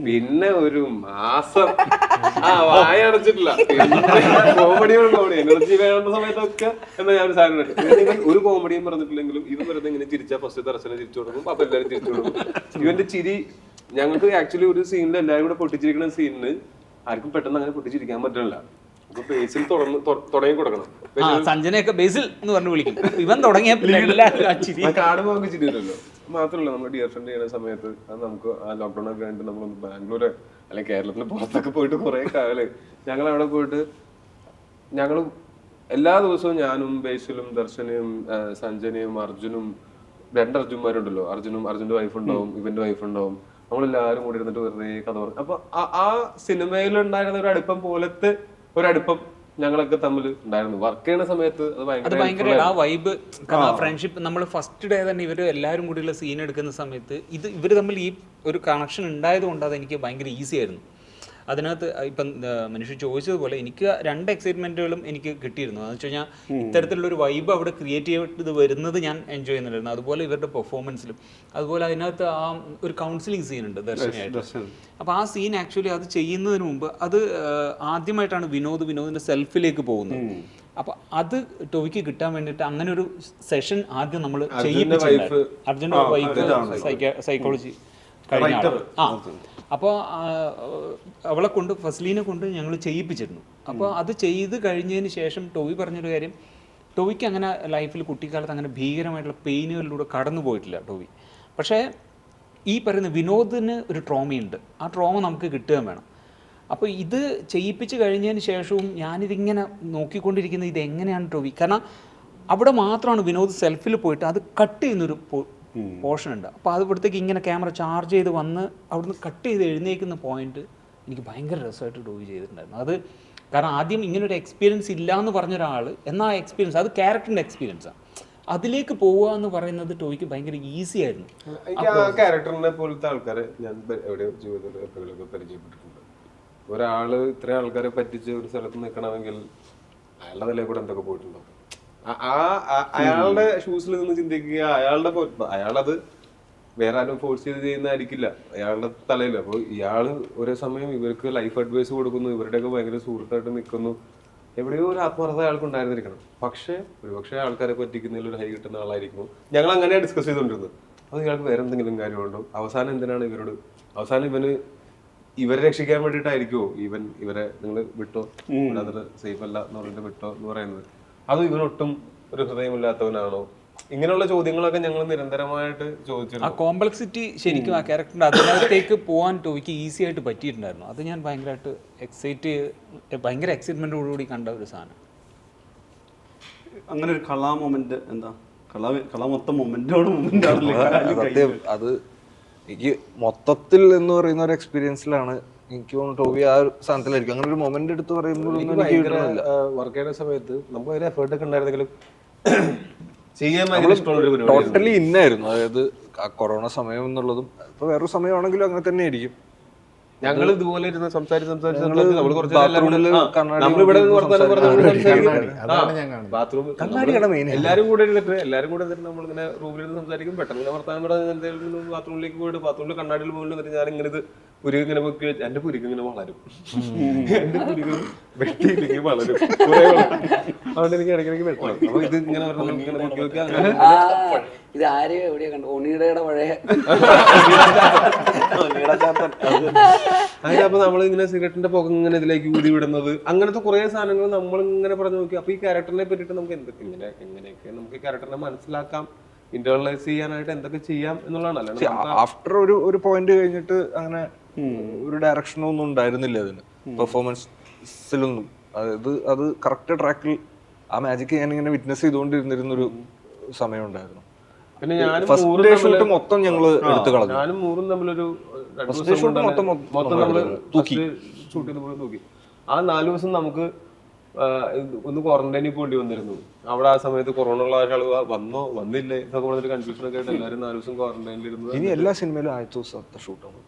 പിന്നെ ഒരു മാസം വായ അടച്ചിട്ടില്ല. കോമഡിയോട് കോമഡി എനർജി വേണ്ട സമയത്തൊക്കെ എന്താ ഞാൻ ഒരു സാധനം ഒരു കോമഡിയും പറഞ്ഞിട്ടില്ലെങ്കിലും ഇവൻ വെറുതെ ഇങ്ങനെ ചിരിച്ചാ ഫസ്റ്റ് ദർശനം ചിരിച്ചു കൊടുക്കും. അപ്പൊ എല്ലാവരും ചിരിച്ചു കൊടുക്കും. ഇവന്റെ ചിരി ഞങ്ങൾക്ക് ആക്ച്വലി ഒരു സീനിൽ എല്ലാവരും കൂടെ പൊട്ടിച്ചിരിക്കുന്ന സീനിന് ആർക്കും പെട്ടെന്ന് അങ്ങനെ പൊട്ടിച്ചിരിക്കാൻ പറ്റില്ല. അപ്പൊ ബേസിൽ തുടങ്ങി കൊടുക്കണം. സഞ്ജനയൊക്കെ ബേസിൽ എന്ന് പറഞ്ഞു വിളിക്കും. ഇവൻ തുടങ്ങിയ കാണുമ്പോൾ നമുക്ക് ചിരിയല്ലോ. മാത്രമല്ല നമ്മൾ ഡിയർ ഫ്രണ്ട് ചെയ്യുന്ന സമയത്ത് അത് നമുക്ക് ആ ലോക്ക്ഡൌൺ ഒക്കെ കഴിഞ്ഞിട്ട് നമ്മളൊന്ന് ബാംഗ്ലൂര് അല്ലെങ്കിൽ കേരളത്തിന് പുറത്തൊക്കെ പോയിട്ട് കുറെ കാലം ഞങ്ങൾ അവിടെ പോയിട്ട് ഞങ്ങൾ എല്ലാ ദിവസവും ഞാനും ബേസിലും ദർശനയും സഞ്ജനയും അർജുനും 2 അർജുന്മാരുണ്ടല്ലോ. അർജുന്റെ വൈഫ് ഉണ്ടാവും, ഇവന്റെ വൈഫ് ഉണ്ടാവും. നമ്മളെല്ലാവരും കൂടി ഇരുന്നിട്ട് വെറുതെ കഥ പറയും. അപ്പൊ ആ സിനിമയിലുണ്ടായിരുന്ന ഒരു അടുപ്പം പോലത്തെ ഒരടുപ്പം ഞങ്ങളൊക്കെ തമ്മിൽ ഉണ്ടായിരുന്നു. വർക്ക് ചെയ്യുന്ന സമയത്ത് അത് ഭയങ്കര ആ വൈബ്. ഫ്രണ്ട്ഷിപ്പ് നമ്മൾ ഫസ്റ്റ് ഡേ തന്നെ ഇവർ എല്ലാവരും കൂടിയുള്ള സീൻ എടുക്കുന്ന സമയത്ത് ഇവർ തമ്മിൽ ഈ ഒരു കണക്ഷൻ ഉണ്ടായത് കൊണ്ട് അത് എനിക്ക് ഭയങ്കര ഈസി ആയിരുന്നു. അതിനകത്ത് ഇപ്പം മനുഷ്യ ചോദിച്ചതുപോലെ എനിക്ക് 2 എക്സൈറ്റ്മെന്റുകളും എനിക്ക് കിട്ടിയിരുന്നു. എന്ന് വെച്ച് കഴിഞ്ഞാൽ ഇത്തരത്തിലുള്ള ഒരു വൈബ് അവിടെ ക്രിയേറ്റ് ചെയ്തിട്ട് വരുന്നത് ഞാൻ എൻജോയ് ചെയ്യുന്നുണ്ടായിരുന്നു. അതുപോലെ ഇവരുടെ പെർഫോമൻസിലും അതുപോലെ അതിനകത്ത് ആ ഒരു കൗൺസിലിംഗ് സീൻ ഉണ്ട് ദർശനമായിട്ട്. അപ്പോൾ ആ സീൻ ആക്ച്വലി അത് ചെയ്യുന്നതിന് മുമ്പ് അത് ആദ്യമായിട്ടാണ് വിനോദിന്റെ സെൽഫിലേക്ക് പോകുന്നത്. അപ്പൊ അത് ടോവിക്ക് കിട്ടാൻ വേണ്ടിയിട്ട് അങ്ങനെ ഒരു സെഷൻ ആദ്യം നമ്മൾ ചെയ്യിപ്പിച്ചിട്ടുണ്ട്. അർജുൻ്റെ വൈഫ് സൈക്കോളജി കഴിഞ്ഞ അപ്പോൾ അവളെ കൊണ്ട് ഫസ്ലീനെ കൊണ്ട് ഞങ്ങൾ ചെയ്യിപ്പിച്ചിരുന്നു. അപ്പോൾ അത് ചെയ്ത് കഴിഞ്ഞതിന് ശേഷം ടോവി പറഞ്ഞൊരു കാര്യം, ടോവിക്ക് അങ്ങനെ ലൈഫിൽ കുട്ടിക്കാലത്ത് അങ്ങനെ ഭീകരമായിട്ടുള്ള പെയിനുകളിലൂടെ കടന്നു പോയിട്ടില്ല ടോവി. പക്ഷേ ഈ പറയുന്ന വിനോദിന് ഒരു ട്രോമയുണ്ട്, ആ ട്രോമ നമുക്ക് കിട്ടുകയും വേണം. അപ്പോൾ ഇത് ചെയ്യിപ്പിച്ച് കഴിഞ്ഞതിന് ശേഷവും ഞാനിതിങ്ങനെ നോക്കിക്കൊണ്ടിരിക്കുന്നത് ഇതെങ്ങനെയാണ് ടോവി, കാരണം അവിടെ മാത്രമാണ് വിനോദ് സെൽഫിൽ പോയിട്ട് അത് കട്ട് ചെയ്യുന്നൊരു പോർഷൻ ഉണ്ട്. അപ്പോൾ അത് ഇവിടത്തേക്ക് ഇങ്ങനെ ക്യാമറ ചാർജ് ചെയ്ത് വന്ന് അവിടുന്ന് കട്ട് ചെയ്ത് എഴുന്നേക്കുന്ന പോയിന്റ് എനിക്ക് ഭയങ്കര രസമായിട്ട് ടോവി ചെയ്തിട്ടുണ്ടായിരുന്നു. അത് കാരണം ആദ്യം ഇങ്ങനൊരു എക്സ്പീരിയൻസ് ഇല്ല എന്ന് പറഞ്ഞ ഒരാൾ, എന്നാൽ ആ എക്സ്പീരിയൻസ് അത് ക്യാരക്ടറിൻ്റെ എക്സ്പീരിയൻസാണ്, അതിലേക്ക് പോവുക എന്ന് പറയുന്നത് ടോവിക്ക് ഭയങ്കര ഈസി ആയിരുന്നു. എനിക്ക് ആ ക്യാരക്ടറിനെ പോലത്തെ ആൾക്കാരെ ഞാൻ എവിടെയോ ജീവിതത്തിൽ എപ്പോഴൊക്കെ പരിചയപ്പെട്ടിട്ടുണ്ട്. ഒരാള് ഇത്രയും ആൾക്കാരെ പറ്റിച്ച് ഒരു സ്ഥലത്ത് നിൽക്കണമെങ്കിൽ അയാളുടെ നിലയിൽ കൂടെ എന്തൊക്കെ പോയിട്ടുണ്ടാവും. അയാളുടെ ഷൂസിൽ നിന്ന് ചിന്തിക്കുക, അയാളത് വേറെ ആരും ഫോഴ്സ് ചെയ്ത് ചെയ്യുന്നതായിരിക്കില്ല, അയാളുടെ തലയിൽ. അപ്പോൾ ഇയാള് ഒരേ സമയം ഇവർക്ക് ലൈഫ് അഡ്വൈസ് കൊടുക്കുന്നു, ഇവരുടെയൊക്കെ ഭയങ്കര സുഹൃത്തായിട്ട് നിൽക്കുന്നു. എവിടെയോ ഒരു ആത്മാർത്ഥത അയാൾക്ക് ഉണ്ടായിരുന്നിരിക്കണം. ഒരുപക്ഷെ ആൾക്കാരെ പറ്റിക്കുന്നതിൽ ഒരു ഹൈ കിട്ടുന്ന ആളായിരിക്കും. ഞങ്ങൾ അങ്ങനെയാണ് ഡിസ്കസ് ചെയ്തുകൊണ്ടിരുന്നത്. അപ്പോൾ ഇയാൾക്ക് വേറെ എന്തെങ്കിലും കാര്യമുണ്ടോ, അവസാനം എന്തിനാണ് അവസാനം ഇവരെ രക്ഷിക്കാൻ വേണ്ടിയിട്ടായിരിക്കുമോ ഇവരെ നിങ്ങൾ വിട്ടോ, അതൊരു സേഫ് അല്ല എന്ന് പറഞ്ഞിട്ട് വിട്ടോ എന്ന് പറയുന്നത്? അതും ഇവനൊട്ടും ഒരു ഹൃദയമില്ലാത്തവനാണോ? ഇങ്ങനെയുള്ള ചോദ്യങ്ങളൊക്കെ ഞങ്ങൾ നിരന്തരമായിട്ട് ചോദിച്ചിരുന്നു. ആ കോംപ്ലക്സിറ്റി ശരിക്കും ആ ക്യാരക്ടറിൻ്റെ അതിനകത്തേക്ക് പോകാൻ ടോവിക്ക് ഈസി ആയിട്ട് പറ്റിയിട്ടുണ്ടായിരുന്നു. അത് ഞാൻ ഭയങ്കരമായിട്ട് ഭയങ്കര എക്സൈറ്റ്മെൻറ്റോടുകൂടി കണ്ട ഒരു സാധനം. അങ്ങനെ ഒരു കളാ മൊമെന്റ് എന്താ? കള മൊത്തം മൊമെന്റാണല്ലേ? സത്യം അത് എനിക്ക് മൊത്തത്തിൽ എന്ന് പറയുന്ന ഒരു എക്സ്പീരിയൻസിലാണ് എനിക്ക് തോന്നുന്നു ടോവി ആ ഒരു സ്ഥാനത്തിലായിരിക്കും. അങ്ങനെ ഒരു മൊമെന്റ് എടുത്ത് പറയുമ്പോൾ വർക്ക് ചെയ്യുന്ന സമയത്ത് നമുക്ക് ഒരു എഫേർട്ട് ഒക്കെ ഉണ്ടായിരുന്നെങ്കിലും ടോട്ടലി ഇന്നായിരുന്നു. അതായത് ആ കൊറോണ സമയം എന്നുള്ളതും ഇപ്പൊ വേറൊരു സമയമാണെങ്കിലും അങ്ങനെ തന്നെ ആയിരിക്കും. ഞങ്ങൾ ഇതുപോലെ ഇരുന്ന് സംസാരിച്ച് എല്ലാരും കൂടെ ഇരുന്നിട്ട് നമ്മളിങ്ങനെ റൂമിലിരുന്ന് സംസാരിക്കും. പെട്ടെന്ന് വർത്താനം പറഞ്ഞ എന്തെങ്കിലും ബാത്റൂമിലേക്ക് പോയിട്ട് ബാത്റൂമിൽ കണ്ണാടിയിൽ പോയിട്ട് എന്നിട്ട് ഞാൻ ഇങ്ങനെ ഇത് പുരിക ഇങ്ങനെ പൊക്കി വെച്ച് എന്റെ പുരിക ഇങ്ങനെ വളരും, എന്റെ പുരിക വെട്ടിയില്ലെങ്കിൽ വളരും, അതുകൊണ്ട് എനിക്ക് ഇടയ്ക്കിടയ്ക്ക് വെട്ടണം. അപ്പൊ ഇത് ഇങ്ങനെ ഇങ്ങനെ പൊക്കി വെക്കുക. ഇത് ആരെയോ എവിടെയോ കണ്ടു, ഒണിയുടെ പഴയ അതിന്. അപ്പൊ നമ്മളിങ്ങനെ സിഗരറ്റിന്റെ പുക ഇങ്ങനെ ഇതിലേക്ക് ഊതി വിടുന്നത്, അങ്ങനത്തെ കുറെ സാധനങ്ങൾ നമ്മളിങ്ങനെ പറഞ്ഞു നോക്കി. അപ്പൊ ഈ ക്യാരക്ടറിനെ പറ്റിയിട്ട് നമുക്ക് എങ്ങനെയൊക്കെ നമുക്ക് ഈ ക്യാരക്ടറിനെ മനസ്സിലാക്കാം, ഇന്റർണലൈസ് ചെയ്യാനായിട്ട് എന്തൊക്കെ ചെയ്യാം എന്നുള്ളതാണ്. ആഫ്റ്റർ ഒരു പോയിന്റ് കഴിഞ്ഞിട്ട് അങ്ങനെ ഒരു ഡയറക്ഷനോ ഒന്നും ഉണ്ടായിരുന്നില്ല അതിന്, പെർഫോമൻസിലൊന്നും. അതായത് അത് കറക്റ്റ് ട്രാക്കിൽ ആ മാജിക് ഞാനിങ്ങനെ വിറ്റ്നസ് ചെയ്തുകൊണ്ടിരുന്നിരുന്നൊരു സമയം ഉണ്ടായിരുന്നു. പിന്നെ ഷൂട്ട് മൊത്തം ഞങ്ങൾ എടുത്തു കളഞ്ഞു. ഞാനും മൂറും തമ്മിലൊരു ഷൂട്ട് ചെയ്ത് നോക്കി. ആ 4 ദിവസം നമുക്ക് ഒന്ന് ക്വാറന്റൈനിൽ പോകേണ്ടി വന്നിരുന്നു. അവിടെ ആ സമയത്ത് കൊറോണ ഉള്ള ആളുകൾ വന്നോ വന്നില്ലേ എന്നൊക്കെ പറഞ്ഞൊരു കൺഫ്യൂഷൻ ഒക്കെ ആയിട്ട് എല്ലാവരും 4 ദിവസം ക്വാറന്റൈനിൽ ഇരുന്നു. ഇനി എല്ലാ സിനിമയിലും ആദ്യത്തെ ദിവസത്തെ ഷൂട്ടാണ്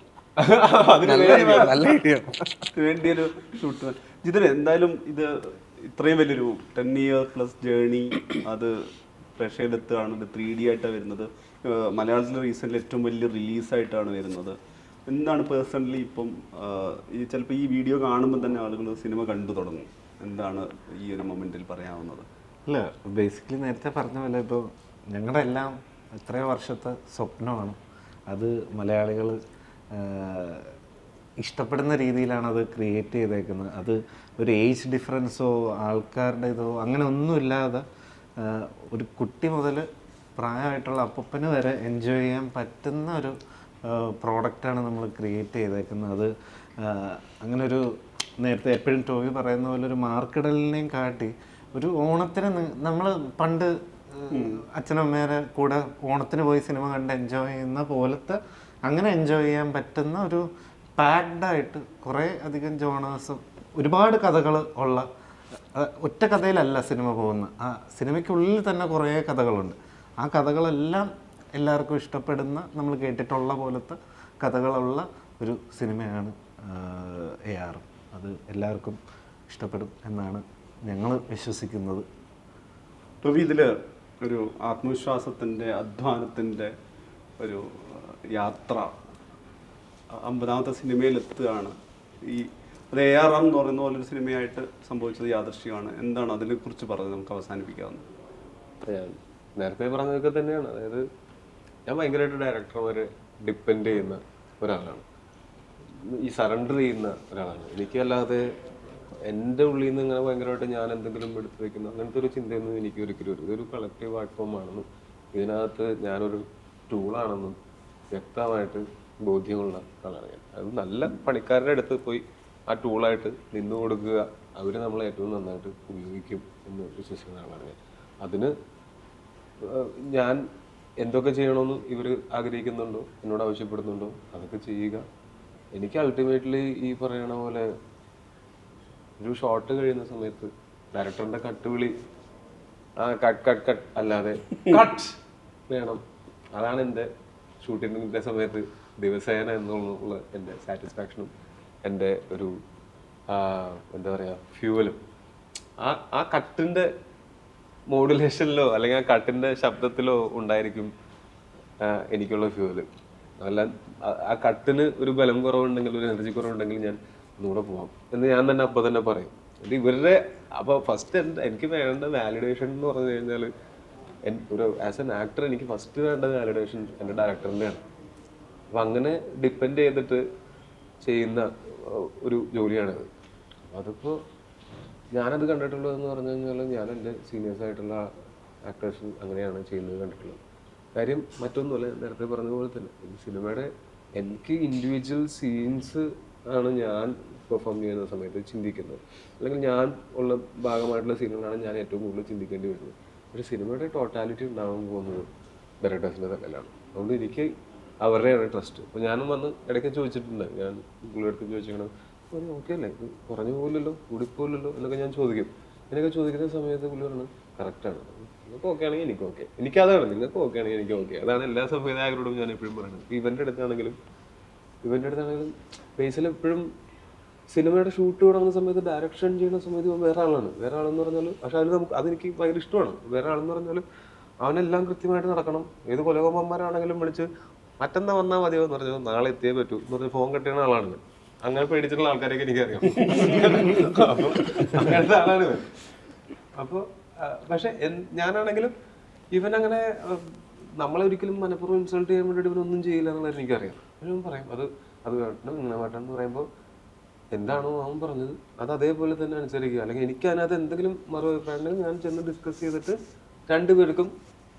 വേണ്ടിയൊരു ഷൂട്ട്. ജിതിന് എന്തായാലും ഇത് ഇത്രയും വലിയൊരു 10 years+ ജേർണി അത് പ്രേക്ഷകരെടുത്താണ്. ഇത് 3D ആയിട്ടാണ് വരുന്നത്. മലയാളത്തിൽ റീസെൻ്റ്ലി ഏറ്റവും വലിയ റിലീസായിട്ടാണ് വരുന്നത്. എന്താണ് പേഴ്സണലി ഇപ്പം ഈ ചിലപ്പോൾ ഈ വീഡിയോ കാണുമ്പോൾ തന്നെ ആളുകൾ സിനിമ കണ്ടു തുടങ്ങും, എന്താണ് ഈ ഒരു മൊമെൻറ്റിൽ പറയാവുന്നത്? അല്ല, ബേസിക്കലി നേരത്തെ പറഞ്ഞ പോലെ ഇപ്പോൾ ഞങ്ങളുടെ എല്ലാം എത്രയോ വർഷത്തെ സ്വപ്നമാണ്. അത് മലയാളികൾ ഇഷ്ടപ്പെടുന്ന രീതിയിലാണ് അത് ക്രിയേറ്റ് ചെയ്തേക്കുന്നത്. അത് ഒരു ഏജ് ഡിഫറൻസോ ആൾക്കാരുടെ ഇതോ അങ്ങനെ ഒന്നുമില്ലാതെ ഒരു കുട്ടി മുതൽ പ്രായമായിട്ടുള്ള അപ്പൂപ്പന് വരെ എൻജോയ് ചെയ്യാൻ പറ്റുന്ന ഒരു പ്രോഡക്റ്റാണ് നമ്മൾ ക്രിയേറ്റ് ചെയ്തേക്കുന്നത്. അത് അങ്ങനെ ഒരു നേരത്തെ എപ്പോഴും ടോവി പറയുന്ന പോലെ ഒരു മാർക്കിടലിനെയും കാട്ടി ഒരു ഓണത്തിന് നമ്മൾ പണ്ട് അച്ഛനമ്മേരെ കൂടെ ഓണത്തിന് പോയി സിനിമ കണ്ട് എൻജോയ് ചെയ്യുന്ന പോലത്തെ അങ്ങനെ എൻജോയ് ചെയ്യാൻ പറ്റുന്ന ഒരു പാക്ഡായിട്ട് കുറേ അധികം ജോണേഴ്സും ഒരുപാട് കഥകൾ ഉള്ള, ഒറ്റ കഥയിലല്ല സിനിമ പോകുന്നത്. ആ സിനിമയ്ക്കുള്ളിൽ തന്നെ കുറേ കഥകളുണ്ട്. ആ കഥകളെല്ലാം എല്ലാവർക്കും ഇഷ്ടപ്പെടുന്ന, നമ്മൾ കേട്ടിട്ടുള്ള പോലത്തെ കഥകളുള്ള ഒരു സിനിമയാണ് AR. അത് എല്ലാവർക്കും ഇഷ്ടപ്പെടും എന്നാണ് ഞങ്ങൾ വിശ്വസിക്കുന്നത്. ടോവി, ഇതിൽ ഒരു ആത്മവിശ്വാസത്തിൻ്റെ അധ്വാനത്തിൻ്റെ ഒരു യാത്ര 50ാമത്തെ സിനിമയിലെത്തുകയാണ്. ഈ അത് AR എന്ന് പറയുന്ന പോലൊരു സിനിമയായിട്ട് സംഭവിച്ചത് യാദൃശ്യമാണ്. എന്താണ് അതിനെക്കുറിച്ച് പറഞ്ഞത് നമുക്ക് അവസാനിപ്പിക്കാവുന്നത്? നേരത്തെ പറഞ്ഞതൊക്കെ തന്നെയാണ്. അതായത് ഞാൻ ഭയങ്കരമായിട്ട് ഡയറക്ടർമാരെ ഡിപ്പെൻഡ് ചെയ്യുന്ന ഒരാളാണ്, ഈ സറണ്ടർ ചെയ്യുന്ന ഒരാളാണ്. എനിക്കല്ലാതെ എൻ്റെ ഉള്ളിൽ നിന്ന് ഇങ്ങനെ ഭയങ്കരമായിട്ട് ഞാൻ എന്തെങ്കിലും എടുത്തു വയ്ക്കുന്ന അങ്ങനത്തെ ഒരു ചിന്തയൊന്നും എനിക്ക് ഒരിക്കലും ഇതൊരു കളക്റ്റീവ് ആർട്ട് ഫോം ആണെന്നും ഇതിനകത്ത് ഞാനൊരു ടൂളാണെന്നും വ്യക്തമായിട്ട് ബോധ്യമുള്ള ആളാണ് ഞാൻ. അത് നല്ല പണിക്കാരുടെ അടുത്ത് പോയി ആ ടൂളായിട്ട് നിന്ന് കൊടുക്കുക, അവർ നമ്മളെ ഏറ്റവും നന്നായിട്ട് ഉപയോഗിക്കും എന്ന് വിശ്വസിക്കുന്ന ആളാണ് ഞാൻ. അതിന് ഞാൻ എന്തൊക്കെ ചെയ്യണമെന്ന് ഇവർ ആഗ്രഹിക്കുന്നുണ്ടോ, എന്നോട് ആവശ്യപ്പെടുന്നുണ്ടോ അതൊക്കെ ചെയ്യുക. എനിക്ക് അൾട്ടിമേറ്റ്ലി ഈ പറയണ പോലെ ഒരു ഷോട്ട് കഴിയുന്ന സമയത്ത് ഡയറക്ടറിന്റെ കട്ടുവിളി കട്ട് കട്ട് കട്ട് അല്ലാതെ കട്ട് വേണം. അതാണ് എൻ്റെ ഷൂട്ടിങ്ങിൻ്റെ സമയത്ത് ദിവസേന എന്നുള്ള എൻ്റെ സാറ്റിസ്ഫാക്ഷനും എൻ്റെ ഒരു എന്താ പറയുക ഫ്യൂവലും. ആ കട്ടിൻ്റെ മോഡുലേഷനിലോ അല്ലെങ്കിൽ ആ കട്ടിൻ്റെ ശബ്ദത്തിലോ ഉണ്ടായിരിക്കും എനിക്കുള്ള ഫ്യൂവല്. അല്ല ആ കട്ടിന് ഒരു ബലം കുറവുണ്ടെങ്കിൽ, ഒരു എനർജി കുറവുണ്ടെങ്കിൽ ഞാൻ ഒന്നുകൂടെ പോവാം എന്ന് ഞാൻ തന്നെ അപ്പോൾ തന്നെ പറയും. എന്നിട്ട് ഇവരുടെ അപ്പോൾ ഫസ്റ്റ് എനിക്ക് വേണ്ട വാലിഡേഷൻ എന്ന് പറഞ്ഞു കഴിഞ്ഞാൽ ഒരു ആസ് എൻ ആക്ടർ എനിക്ക് ഫസ്റ്റ് വേണ്ട വാലിഡേഷൻ എൻ്റെ ഡയറക്ടറിൻ്റെയാണ്. അപ്പം അങ്ങനെ ഡിപ്പെൻഡ് ചെയ്തിട്ട് ചെയ്യുന്ന ഒരു ജോലിയാണത്. അതിപ്പോൾ ഞാനത് കണ്ടിട്ടുള്ളതെന്ന് പറഞ്ഞു കഴിഞ്ഞാൽ ഞാൻ എൻ്റെ സീനിയേഴ്സായിട്ടുള്ള ആക്ടേഴ്സ് അങ്ങനെയാണ് ചെയ്യുന്നത് കണ്ടിട്ടുള്ളത്. കാര്യം മറ്റൊന്നുമല്ല, നേരത്തെ പറഞ്ഞ പോലെ തന്നെ ഈ സിനിമയുടെ എനിക്ക് ഇൻഡിവിജ്വൽ സീൻസ് ആണ് ഞാൻ പെർഫോം ചെയ്യുന്ന സമയത്ത് ചിന്തിക്കുന്നത്, അല്ലെങ്കിൽ ഞാൻ ഉള്ള ഭാഗമായിട്ടുള്ള സീനുകളാണ് ഞാൻ ഏറ്റവും കൂടുതൽ ചിന്തിക്കേണ്ടി വരുന്നത്. പക്ഷേ സിനിമയുടെ ടോട്ടാലിറ്റി ഉണ്ടാകാൻ പോകുന്നത് ഡയറക്ടേഴ്സിൻ്റെ തലയിലാണ്. അതുകൊണ്ട് എനിക്ക് അവരുടെയാണ് ട്രസ്റ്റ്. അപ്പോൾ ഞാനും വന്ന് ഇടയ്ക്ക് ചോദിച്ചിട്ടുണ്ട്, ഞാൻ പുള്ളിയെടുത്ത് ചോദിച്ചിരിക്കണം, ഓക്കെ അല്ലേ, ഇത് കുറഞ്ഞു പോകില്ലല്ലോ, കൂടിപ്പോയില്ലല്ലോ എന്നൊക്കെ ഞാൻ ചോദിക്കും. എന്നൊക്കെ ചോദിക്കുന്ന സമയത്ത് പുള്ളി പറഞ്ഞു കറക്റ്റാണ്, നിങ്ങൾക്ക് ഓക്കെ ആണെങ്കിൽ എനിക്ക് ഓക്കെ, എനിക്കതാണ്, നിങ്ങൾക്ക് ഓക്കെ ആണെങ്കിൽ എനിക്ക് ഓക്കെ. അതാണ് എല്ലാ സംവിധായകരോടും ഞാൻ എപ്പോഴും പറയുന്നത്. ഇവൻ്റെ അടുത്താണെങ്കിലും ബേസിൽ എപ്പോഴും സിനിമയുടെ ഷൂട്ട് തുടങ്ങുന്ന സമയത്ത് ഡയറക്ഷൻ ചെയ്യുന്ന സമയത്ത് വേറെ ആളാണ്. വേറെ ആളെന്ന് പറഞ്ഞാൽ, പക്ഷെ അതിൽ അതെനിക്ക് ഭയങ്കര ഇഷ്ടമാണ്. വേറെ ആളെന്ന് പറഞ്ഞാൽ അവനെല്ലാം കൃത്യമായിട്ട് നടക്കണം. ഏത് കൊലകൊമ്പന്മാരാണെങ്കിലും വിളിച്ച് മറ്റന്നാ വന്നാൽ മതിയോ എന്ന് പറഞ്ഞു, നാളെ എത്തിയേ പറ്റൂ എന്ന് പറഞ്ഞ് ഫോൺ കട്ട് ചെയ്യുന്ന ആളാണ്. അങ്ങനെ പേടിച്ചിട്ടുള്ള ആൾക്കാരെയൊക്കെ എനിക്കറിയാം. അപ്പോൾ അങ്ങനത്തെ ആളാണ് ഇവൻ. അപ്പോൾ പക്ഷെ ഞാനാണെങ്കിലും ഇവനങ്ങനെ നമ്മളെ ഒരിക്കലും മനഃപൂർവ്വം ഇൻസൾട്ട് ചെയ്യാൻ വേണ്ടിയിട്ട് ഇവനൊന്നും ചെയ്യില്ല എന്നുള്ളത് എനിക്കറിയാം. അവൻ പറയും അത് വേണം ഇങ്ങനെ വേണം എന്ന് പറയുമ്പോൾ എന്താണോ അവൻ പറഞ്ഞത് അത് അതേപോലെ തന്നെ അനുസരിക്കുക. അല്ലെങ്കിൽ എനിക്ക് അതിനകത്ത് എന്തെങ്കിലും മറുപടി ഉണ്ടെങ്കിൽ ഞാൻ ചെന്ന് ഡിസ്കസ് ചെയ്തിട്ട് രണ്ടുപേർക്കും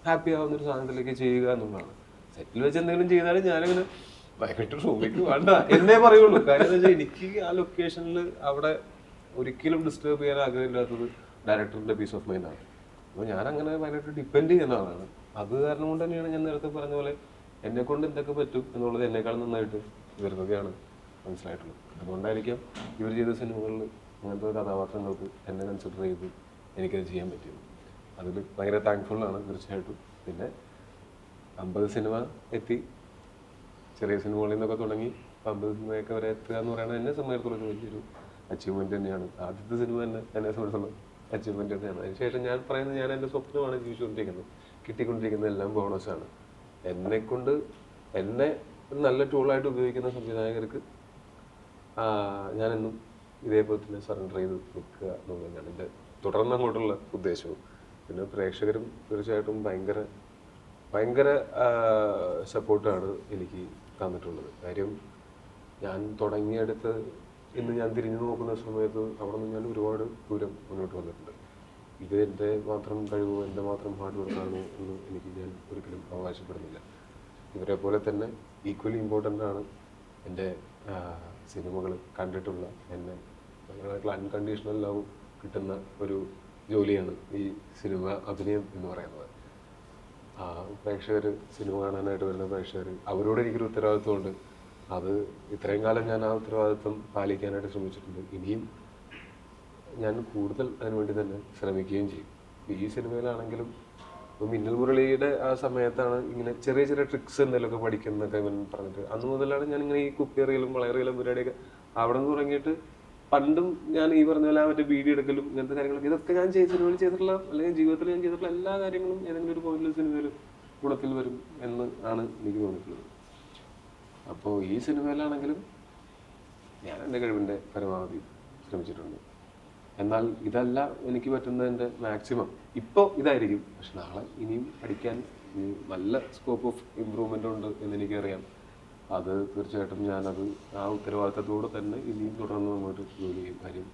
ഹാപ്പി ആവുന്നൊരു സാധനത്തിലേക്ക് ചെയ്യുക എന്നുള്ളതാണ്. സെറ്റിൽ വെച്ച് എന്തെങ്കിലും ചെയ്താലും ഞാനിങ്ങനെ ഭയങ്കര റൂമിലേക്ക് വേണ്ട എന്നേ പറയുള്ളൂ. കാര്യം എന്താ വെച്ചാൽ എനിക്ക് ആ ലൊക്കേഷനിൽ അവിടെ ഒരിക്കലും ഡിസ്റ്റർബ് ചെയ്യാൻ ആഗ്രഹമില്ലാത്തത് ഡയറക്ടറിന്റെ പീസ് ഓഫ് മൈൻഡാണ്. അപ്പോൾ ഞാൻ അങ്ങനെ ഭയങ്കരമായിട്ട് ഡിപ്പെൻഡ് ചെയ്യുന്ന ആളാണ്. അത് കാരണം കൊണ്ട് തന്നെയാണ് ഞാൻ നേരത്തെ പറഞ്ഞ പോലെ എന്നെ കൊണ്ട് എന്തൊക്കെ പറ്റും എന്നുള്ളത് എന്നെക്കാൾ നന്നായിട്ട് വരുന്നതാണ് മനസ്സിലായിട്ടുള്ളത്. അതുകൊണ്ടായിരിക്കാം ഇവർ ചെയ്ത സിനിമകളിൽ അങ്ങനത്തെ കഥാപാത്രങ്ങൾക്ക് എന്നെ കൺസിഡർ ചെയ്ത് എനിക്കത് ചെയ്യാൻ പറ്റിയത്. അതിൽ ഭയങ്കര താങ്ക്ഫുള്ളാണ് തീർച്ചയായിട്ടും. പിന്നെ 50 സിനിമ എത്തി, ചെറിയ സിനിമകളിൽ നിന്നൊക്കെ തുടങ്ങി 50 സിനിമയൊക്കെ വരെ എത്തുക എന്ന് പറയുന്നത് എന്നെ സംബന്ധിച്ചിടത്തോളം വലിയൊരു അച്ചീവ്മെൻറ്റ് തന്നെയാണ്. ആദ്യത്തെ സിനിമ തന്നെ എന്നെ സംബന്ധിച്ചിടത്തോളം അച്ചീവ്മെൻറ്റ് തന്നെയാണ്. അതിനുശേഷം ഞാൻ പറയുന്നത് ഞാൻ എൻ്റെ സ്വപ്നമാണ് ജീവിച്ചുകൊണ്ടിരിക്കുന്നത്. കിട്ടിക്കൊണ്ടിരിക്കുന്ന എല്ലാം ബോണസാണ്. എന്നെ ഒരു നല്ല ടൂളായിട്ട് ഉപയോഗിക്കുന്ന സംവിധായകർക്ക് ഞാനെന്നും ഇതേപോലെ തന്നെ സറണ്ടർ ചെയ്ത് നിൽക്കുക എന്നുള്ളതാണ് എൻ്റെ തുടർന്ന് അങ്ങോട്ടുള്ള ഉദ്ദേശവും. പിന്നെ പ്രേക്ഷകരും തീർച്ചയായിട്ടും ഭയങ്കര സപ്പോർട്ടാണ് എനിക്ക് തന്നിട്ടുള്ളത്. കാര്യം ഞാൻ തുടങ്ങിയെടുത്ത് ഇന്ന് ഞാൻ തിരിഞ്ഞു നോക്കുന്ന സമയത്ത് അവിടെ നിന്ന് ഞാൻ ഒരുപാട് ദൂരം മുന്നോട്ട് വന്നിട്ടുണ്ട്. ഇത് എൻ്റെ മാത്രം കഴിവോ എൻ്റെ മാത്രം ഹാർഡ് വർക്കാണോ എന്ന് ഞാൻ ഒരിക്കലും അവകാശപ്പെടുന്നില്ല. ഇവരെ പോലെ തന്നെ ഈക്വലി ഇമ്പോർട്ടൻ്റ് ആണ് എൻ്റെ സിനിമകൾ കണ്ടിട്ടുള്ള എന്നെ അൺകണ്ടീഷണൽ ലവ് കിട്ടുന്ന ഒരു ജോലിയാണ് ഈ സിനിമ അഭിനയം എന്ന് പറയുന്നത്. പ്രേക്ഷകർ, സിനിമ കാണാനായിട്ട് വരുന്ന പ്രേക്ഷകർ, അവരോട് എനിക്കൊരു ഉത്തരവാദിത്വമുണ്ട്. അത് ഇത്രയും കാലം ഞാൻ ആ ഉത്തരവാദിത്വം പാലിക്കാനായിട്ട് ശ്രമിച്ചിട്ടുണ്ട്. ഇനിയും ഞാൻ കൂടുതൽ അതിനുവേണ്ടി തന്നെ ശ്രമിക്കുകയും ചെയ്യും. ഈ സിനിമയിലാണെങ്കിലും ഇപ്പോൾ മിന്നൽ മുരളിയുടെ ആ സമയത്താണ് ഇങ്ങനെ ചെറിയ ചെറിയ ട്രിക്സ് എന്തെങ്കിലുമൊക്കെ പഠിക്കുന്നതൊക്കെ ഇവൻ പറഞ്ഞിട്ട് അന്ന് മുതലാണ് ഞാനിങ്ങനെ ഈ കുപ്പിയെറിയലും വളയെറിയലും പരിപാടിയൊക്കെ അവിടെ നിന്ന് തുടങ്ങിയിട്ട് പണ്ടും ഞാൻ ഈ പറഞ്ഞ പോലെ മറ്റേ വീഡിയോ എടുക്കലും ഇങ്ങനത്തെ കാര്യങ്ങളൊക്കെ ഇതൊക്കെ ഞാൻ സിനിമയിൽ ചെയ്തിട്ടുള്ള അല്ലെങ്കിൽ ജീവിതത്തിൽ ഞാൻ ചെയ്തിട്ടുള്ള എല്ലാ കാര്യങ്ങളും ഏതെങ്കിലും ഒരു പോയിന്റിൽ സിനിമയിൽ ഗുണത്തിൽ വരും എന്ന് ആണ് എനിക്ക് തോന്നിയിട്ടുള്ളത്. അപ്പോൾ ഈ സിനിമയിലാണെങ്കിലും ഞാൻ എൻ്റെ കഴിവിൻ്റെ പരമാവധി ശ്രമിച്ചിട്ടുണ്ട്. എന്നാൽ ഇതല്ല എനിക്ക് പറ്റുന്നതിൻ്റെ മാക്സിമം. ഇപ്പോൾ ഇതായിരിക്കും, പക്ഷെ നാളെ ഇനിയും പഠിക്കാൻ നല്ല സ്കോപ്പ് ഓഫ് ഇമ്പ്രൂവ്മെൻ്റ് ഉണ്ട് എന്നെനിക്കറിയാം. അത് തീർച്ചയായിട്ടും ഞാനത് ആ ഉത്തരവാദിത്തത്തോടെ തന്നെ ഇനിയും തുടർന്ന് അങ്ങോട്ട് ജോലി ചെയ്യും. കാര്യം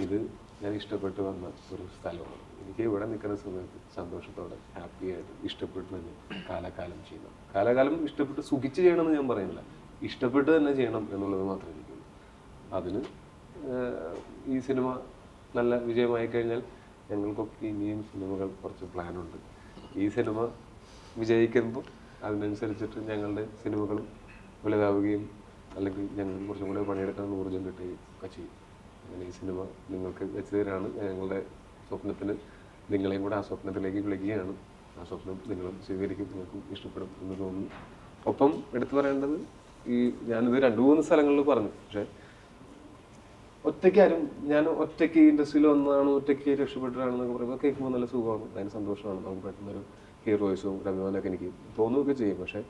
ഇത് ഞാൻ ഇഷ്ടപ്പെട്ട് വന്ന ഒരു സ്ഥലമാണ്. എനിക്ക് ഇവിടെ നിൽക്കുന്ന സമയത്ത് സന്തോഷത്തോടെ ഹാപ്പി ആയിട്ട് ഇഷ്ടപ്പെട്ട് തന്നെ കാലാകാലം ചെയ്യണം. കാലാകാലം ഇഷ്ടപ്പെട്ട് സുഖിച്ച് ചെയ്യണമെന്ന് ഞാൻ പറയുന്നില്ല, ഇഷ്ടപ്പെട്ട് തന്നെ ചെയ്യണം എന്നുള്ളത് മാത്രമേ എനിക്കുള്ളൂ. അതിന് ഈ സിനിമ നല്ല വിജയമായി കഴിഞ്ഞാൽ ഞങ്ങൾക്കൊക്കെ ഇനിയും സിനിമകൾ കുറച്ച് പ്ലാനുണ്ട്. ഈ സിനിമ വിജയിക്കുമ്പോൾ അതിനനുസരിച്ചിട്ട് ഞങ്ങളുടെ സിനിമകളും വലുതാവുകയും അല്ലെങ്കിൽ ഞങ്ങൾ കുറച്ചും കൂടെ പണിയെടുക്കാൻ ഊർജ്ജം കിട്ടുകയും ഒക്കെ ചെയ്യും. അങ്ങനെ ഈ സിനിമ നിങ്ങൾക്ക് വെച്ച് തരാണ് ഞങ്ങളുടെ സ്വപ്നത്തിന്, നിങ്ങളെയും കൂടെ ആ സ്വപ്നത്തിലേക്ക് വിളിക്കുകയാണ്. ആ സ്വപ്നം നിങ്ങളും സ്വീകരിക്കും, നിങ്ങൾക്കും ഇഷ്ടപ്പെടും എന്ന് തോന്നുന്നു. ഒപ്പം എടുത്തു പറയേണ്ടത്, ഈ ഞാനിത് 2-3 സ്ഥലങ്ങളിൽ പറഞ്ഞു, പക്ഷേ ഒറ്റയ്ക്കാരും ഞാൻ ഒറ്റയ്ക്ക് ഇൻഡസ്ട്രിയിൽ വന്നതാണ്, ഒറ്റയ്ക്ക് രക്ഷപ്പെട്ടിട്ടാണെന്നൊക്കെ പറയുമ്പോൾ കേൾക്കുമ്പോൾ നല്ല സുഖമാണ്, അതിന് സന്തോഷമാണ്. നമുക്ക് പെട്ടെന്നൊരു ഹീറോയിസും അഭിമാനമൊക്കെ എനിക്ക് തോന്നുകയൊക്കെ ചെയ്യും. പക്ഷേ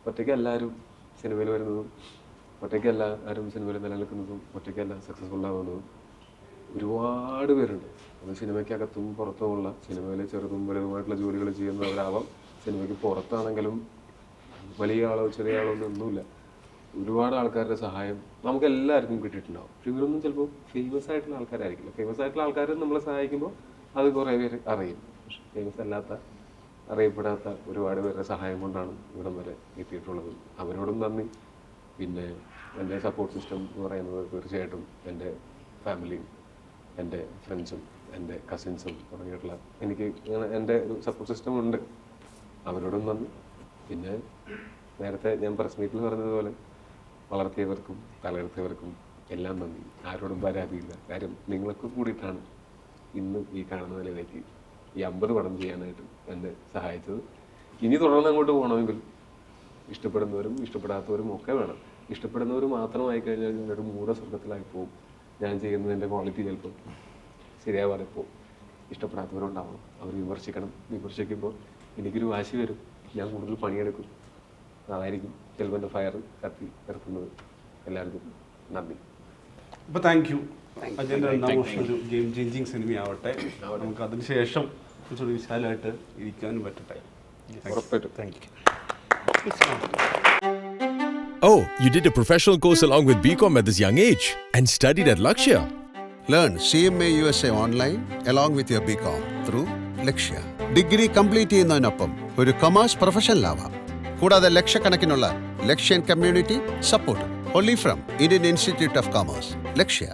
ഒറ്റയ്ക്ക് എല്ലാവരും സിനിമയിൽ വരുന്നതും ഒറ്റയ്ക്ക് എല്ലാവരും സിനിമയിൽ നിലനിൽക്കുന്നതും ഒറ്റയ്ക്കല്ല സക്സസ്ഫുൾ ആവുന്നതും ഒരുപാട് പേരുണ്ട്. അത് സിനിമയ്ക്കകത്തും പുറത്തുമുള്ള, സിനിമയിൽ ചെറുതും വലുതുമായിട്ടുള്ള ജോലികൾ ചെയ്യുന്നവരാവാം, സിനിമയ്ക്ക് പുറത്താണെങ്കിലും വലിയ ആളോ ചെറിയ ആളോ ഒന്നുമില്ല, ഒരുപാട് ആൾക്കാരുടെ സഹായം നമുക്ക് എല്ലാവർക്കും കിട്ടിയിട്ടുണ്ടാവും. പക്ഷെ ഇവരൊന്നും ചിലപ്പോൾ ഫേമസ് ആയിട്ടുള്ള ആൾക്കാരായിരിക്കില്ല. ഫേമസ് ആയിട്ടുള്ള ആൾക്കാർ നമ്മളെ സഹായിക്കുമ്പോൾ അത് കുറേ പേര് അറിയും. പക്ഷെ ഫേമസ് അല്ലാത്ത, അറിയപ്പെടാത്ത ഒരുപാട് പേരുടെ സഹായം കൊണ്ടാണ് ഇവിടം വരെ എത്തിയിട്ടുള്ളത്. അവരോടും നന്ദി. പിന്നെ എൻ്റെ സപ്പോർട്ട് സിസ്റ്റം എന്ന് പറയുന്നത് തീർച്ചയായിട്ടും എൻ്റെ ഫാമിലിയും എൻ്റെ ഫ്രണ്ട്സും എൻ്റെ കസിൻസും തുടങ്ങിയിട്ടുള്ള എനിക്ക് എൻ്റെ ഒരു സപ്പോർട്ട് സിസ്റ്റം ഉണ്ട്. അവരോടും നന്ദി. പിന്നെ നേരത്തെ ഞാൻ പ്രസ് മീറ്റിൽ പറഞ്ഞതുപോലെ വളർത്തിയവർക്കും തളർത്തിയവർക്കും എല്ലാം നന്ദി. ആരോടും പരാതിയില്ല. കാര്യം നിങ്ങളൊക്കെ കൂടിയിട്ടാണ് ഇന്ന് ഈ കാണുന്ന നിലയിലേക്ക് ഈ 50 പടം ചെയ്യാനായിട്ട് എന്നെ സഹായിച്ചത്. ഇനി തുടർന്ന് അങ്ങോട്ട് പോകണമെങ്കിൽ ഇഷ്ടപ്പെടുന്നവരും ഇഷ്ടപ്പെടാത്തവരും ഒക്കെ വേണം. ഇഷ്ടപ്പെടുന്നവർ മാത്രമായി കഴിഞ്ഞാൽ ഞാനൊരു മൂഢസ്വർഗത്തിലായി പോകും. ഞാൻ ചെയ്യുന്നതിൻ്റെ ക്വാളിറ്റി ചിലപ്പോൾ ശരിയാവാതെ പോകും. ഇഷ്ടപ്പെടാത്തവരുണ്ടാവണം, അവർ വിമർശിക്കണം. വിമർശിക്കുമ്പോൾ എനിക്കൊരു വാശി വരും, ഞാൻ കൂടുതൽ പണിയെടുക്കും. അതായിരിക്കും ചിലപ്പോൾ എൻ്റെ ഫയർ കത്തി നിർത്തുന്നത്. എല്ലാവർക്കും നന്ദി. അപ്പോൾ താങ്ക് യു. അജയൻ്റെ 2-ാം വർഷം ഒരു ഗെയിം ചേഞ്ചിങ് സിനിമയാവട്ടെ. നമുക്ക് അതിനുശേഷം കുറച്ചുകൂടി വിശാലമായിട്ട് ഇരിക്കാനും പറ്റട്ടെ. ഉറപ്പായിട്ടും. Thank you. Oh, you did a professional course along with BCom at this young age and studied at Lakshya. Learn CMA USA online along with your BCom through Lakshya. Degree complete ചെയ്യുന്നതിനൊപ്പം ഒരു commerce പ്രൊഫഷണലാവാം. കൂടാതെ ലക്ഷക്കണക്കിനുള്ള ലക്ഷ്യൻ community support only from Indian Institute of Commerce, Lakshya.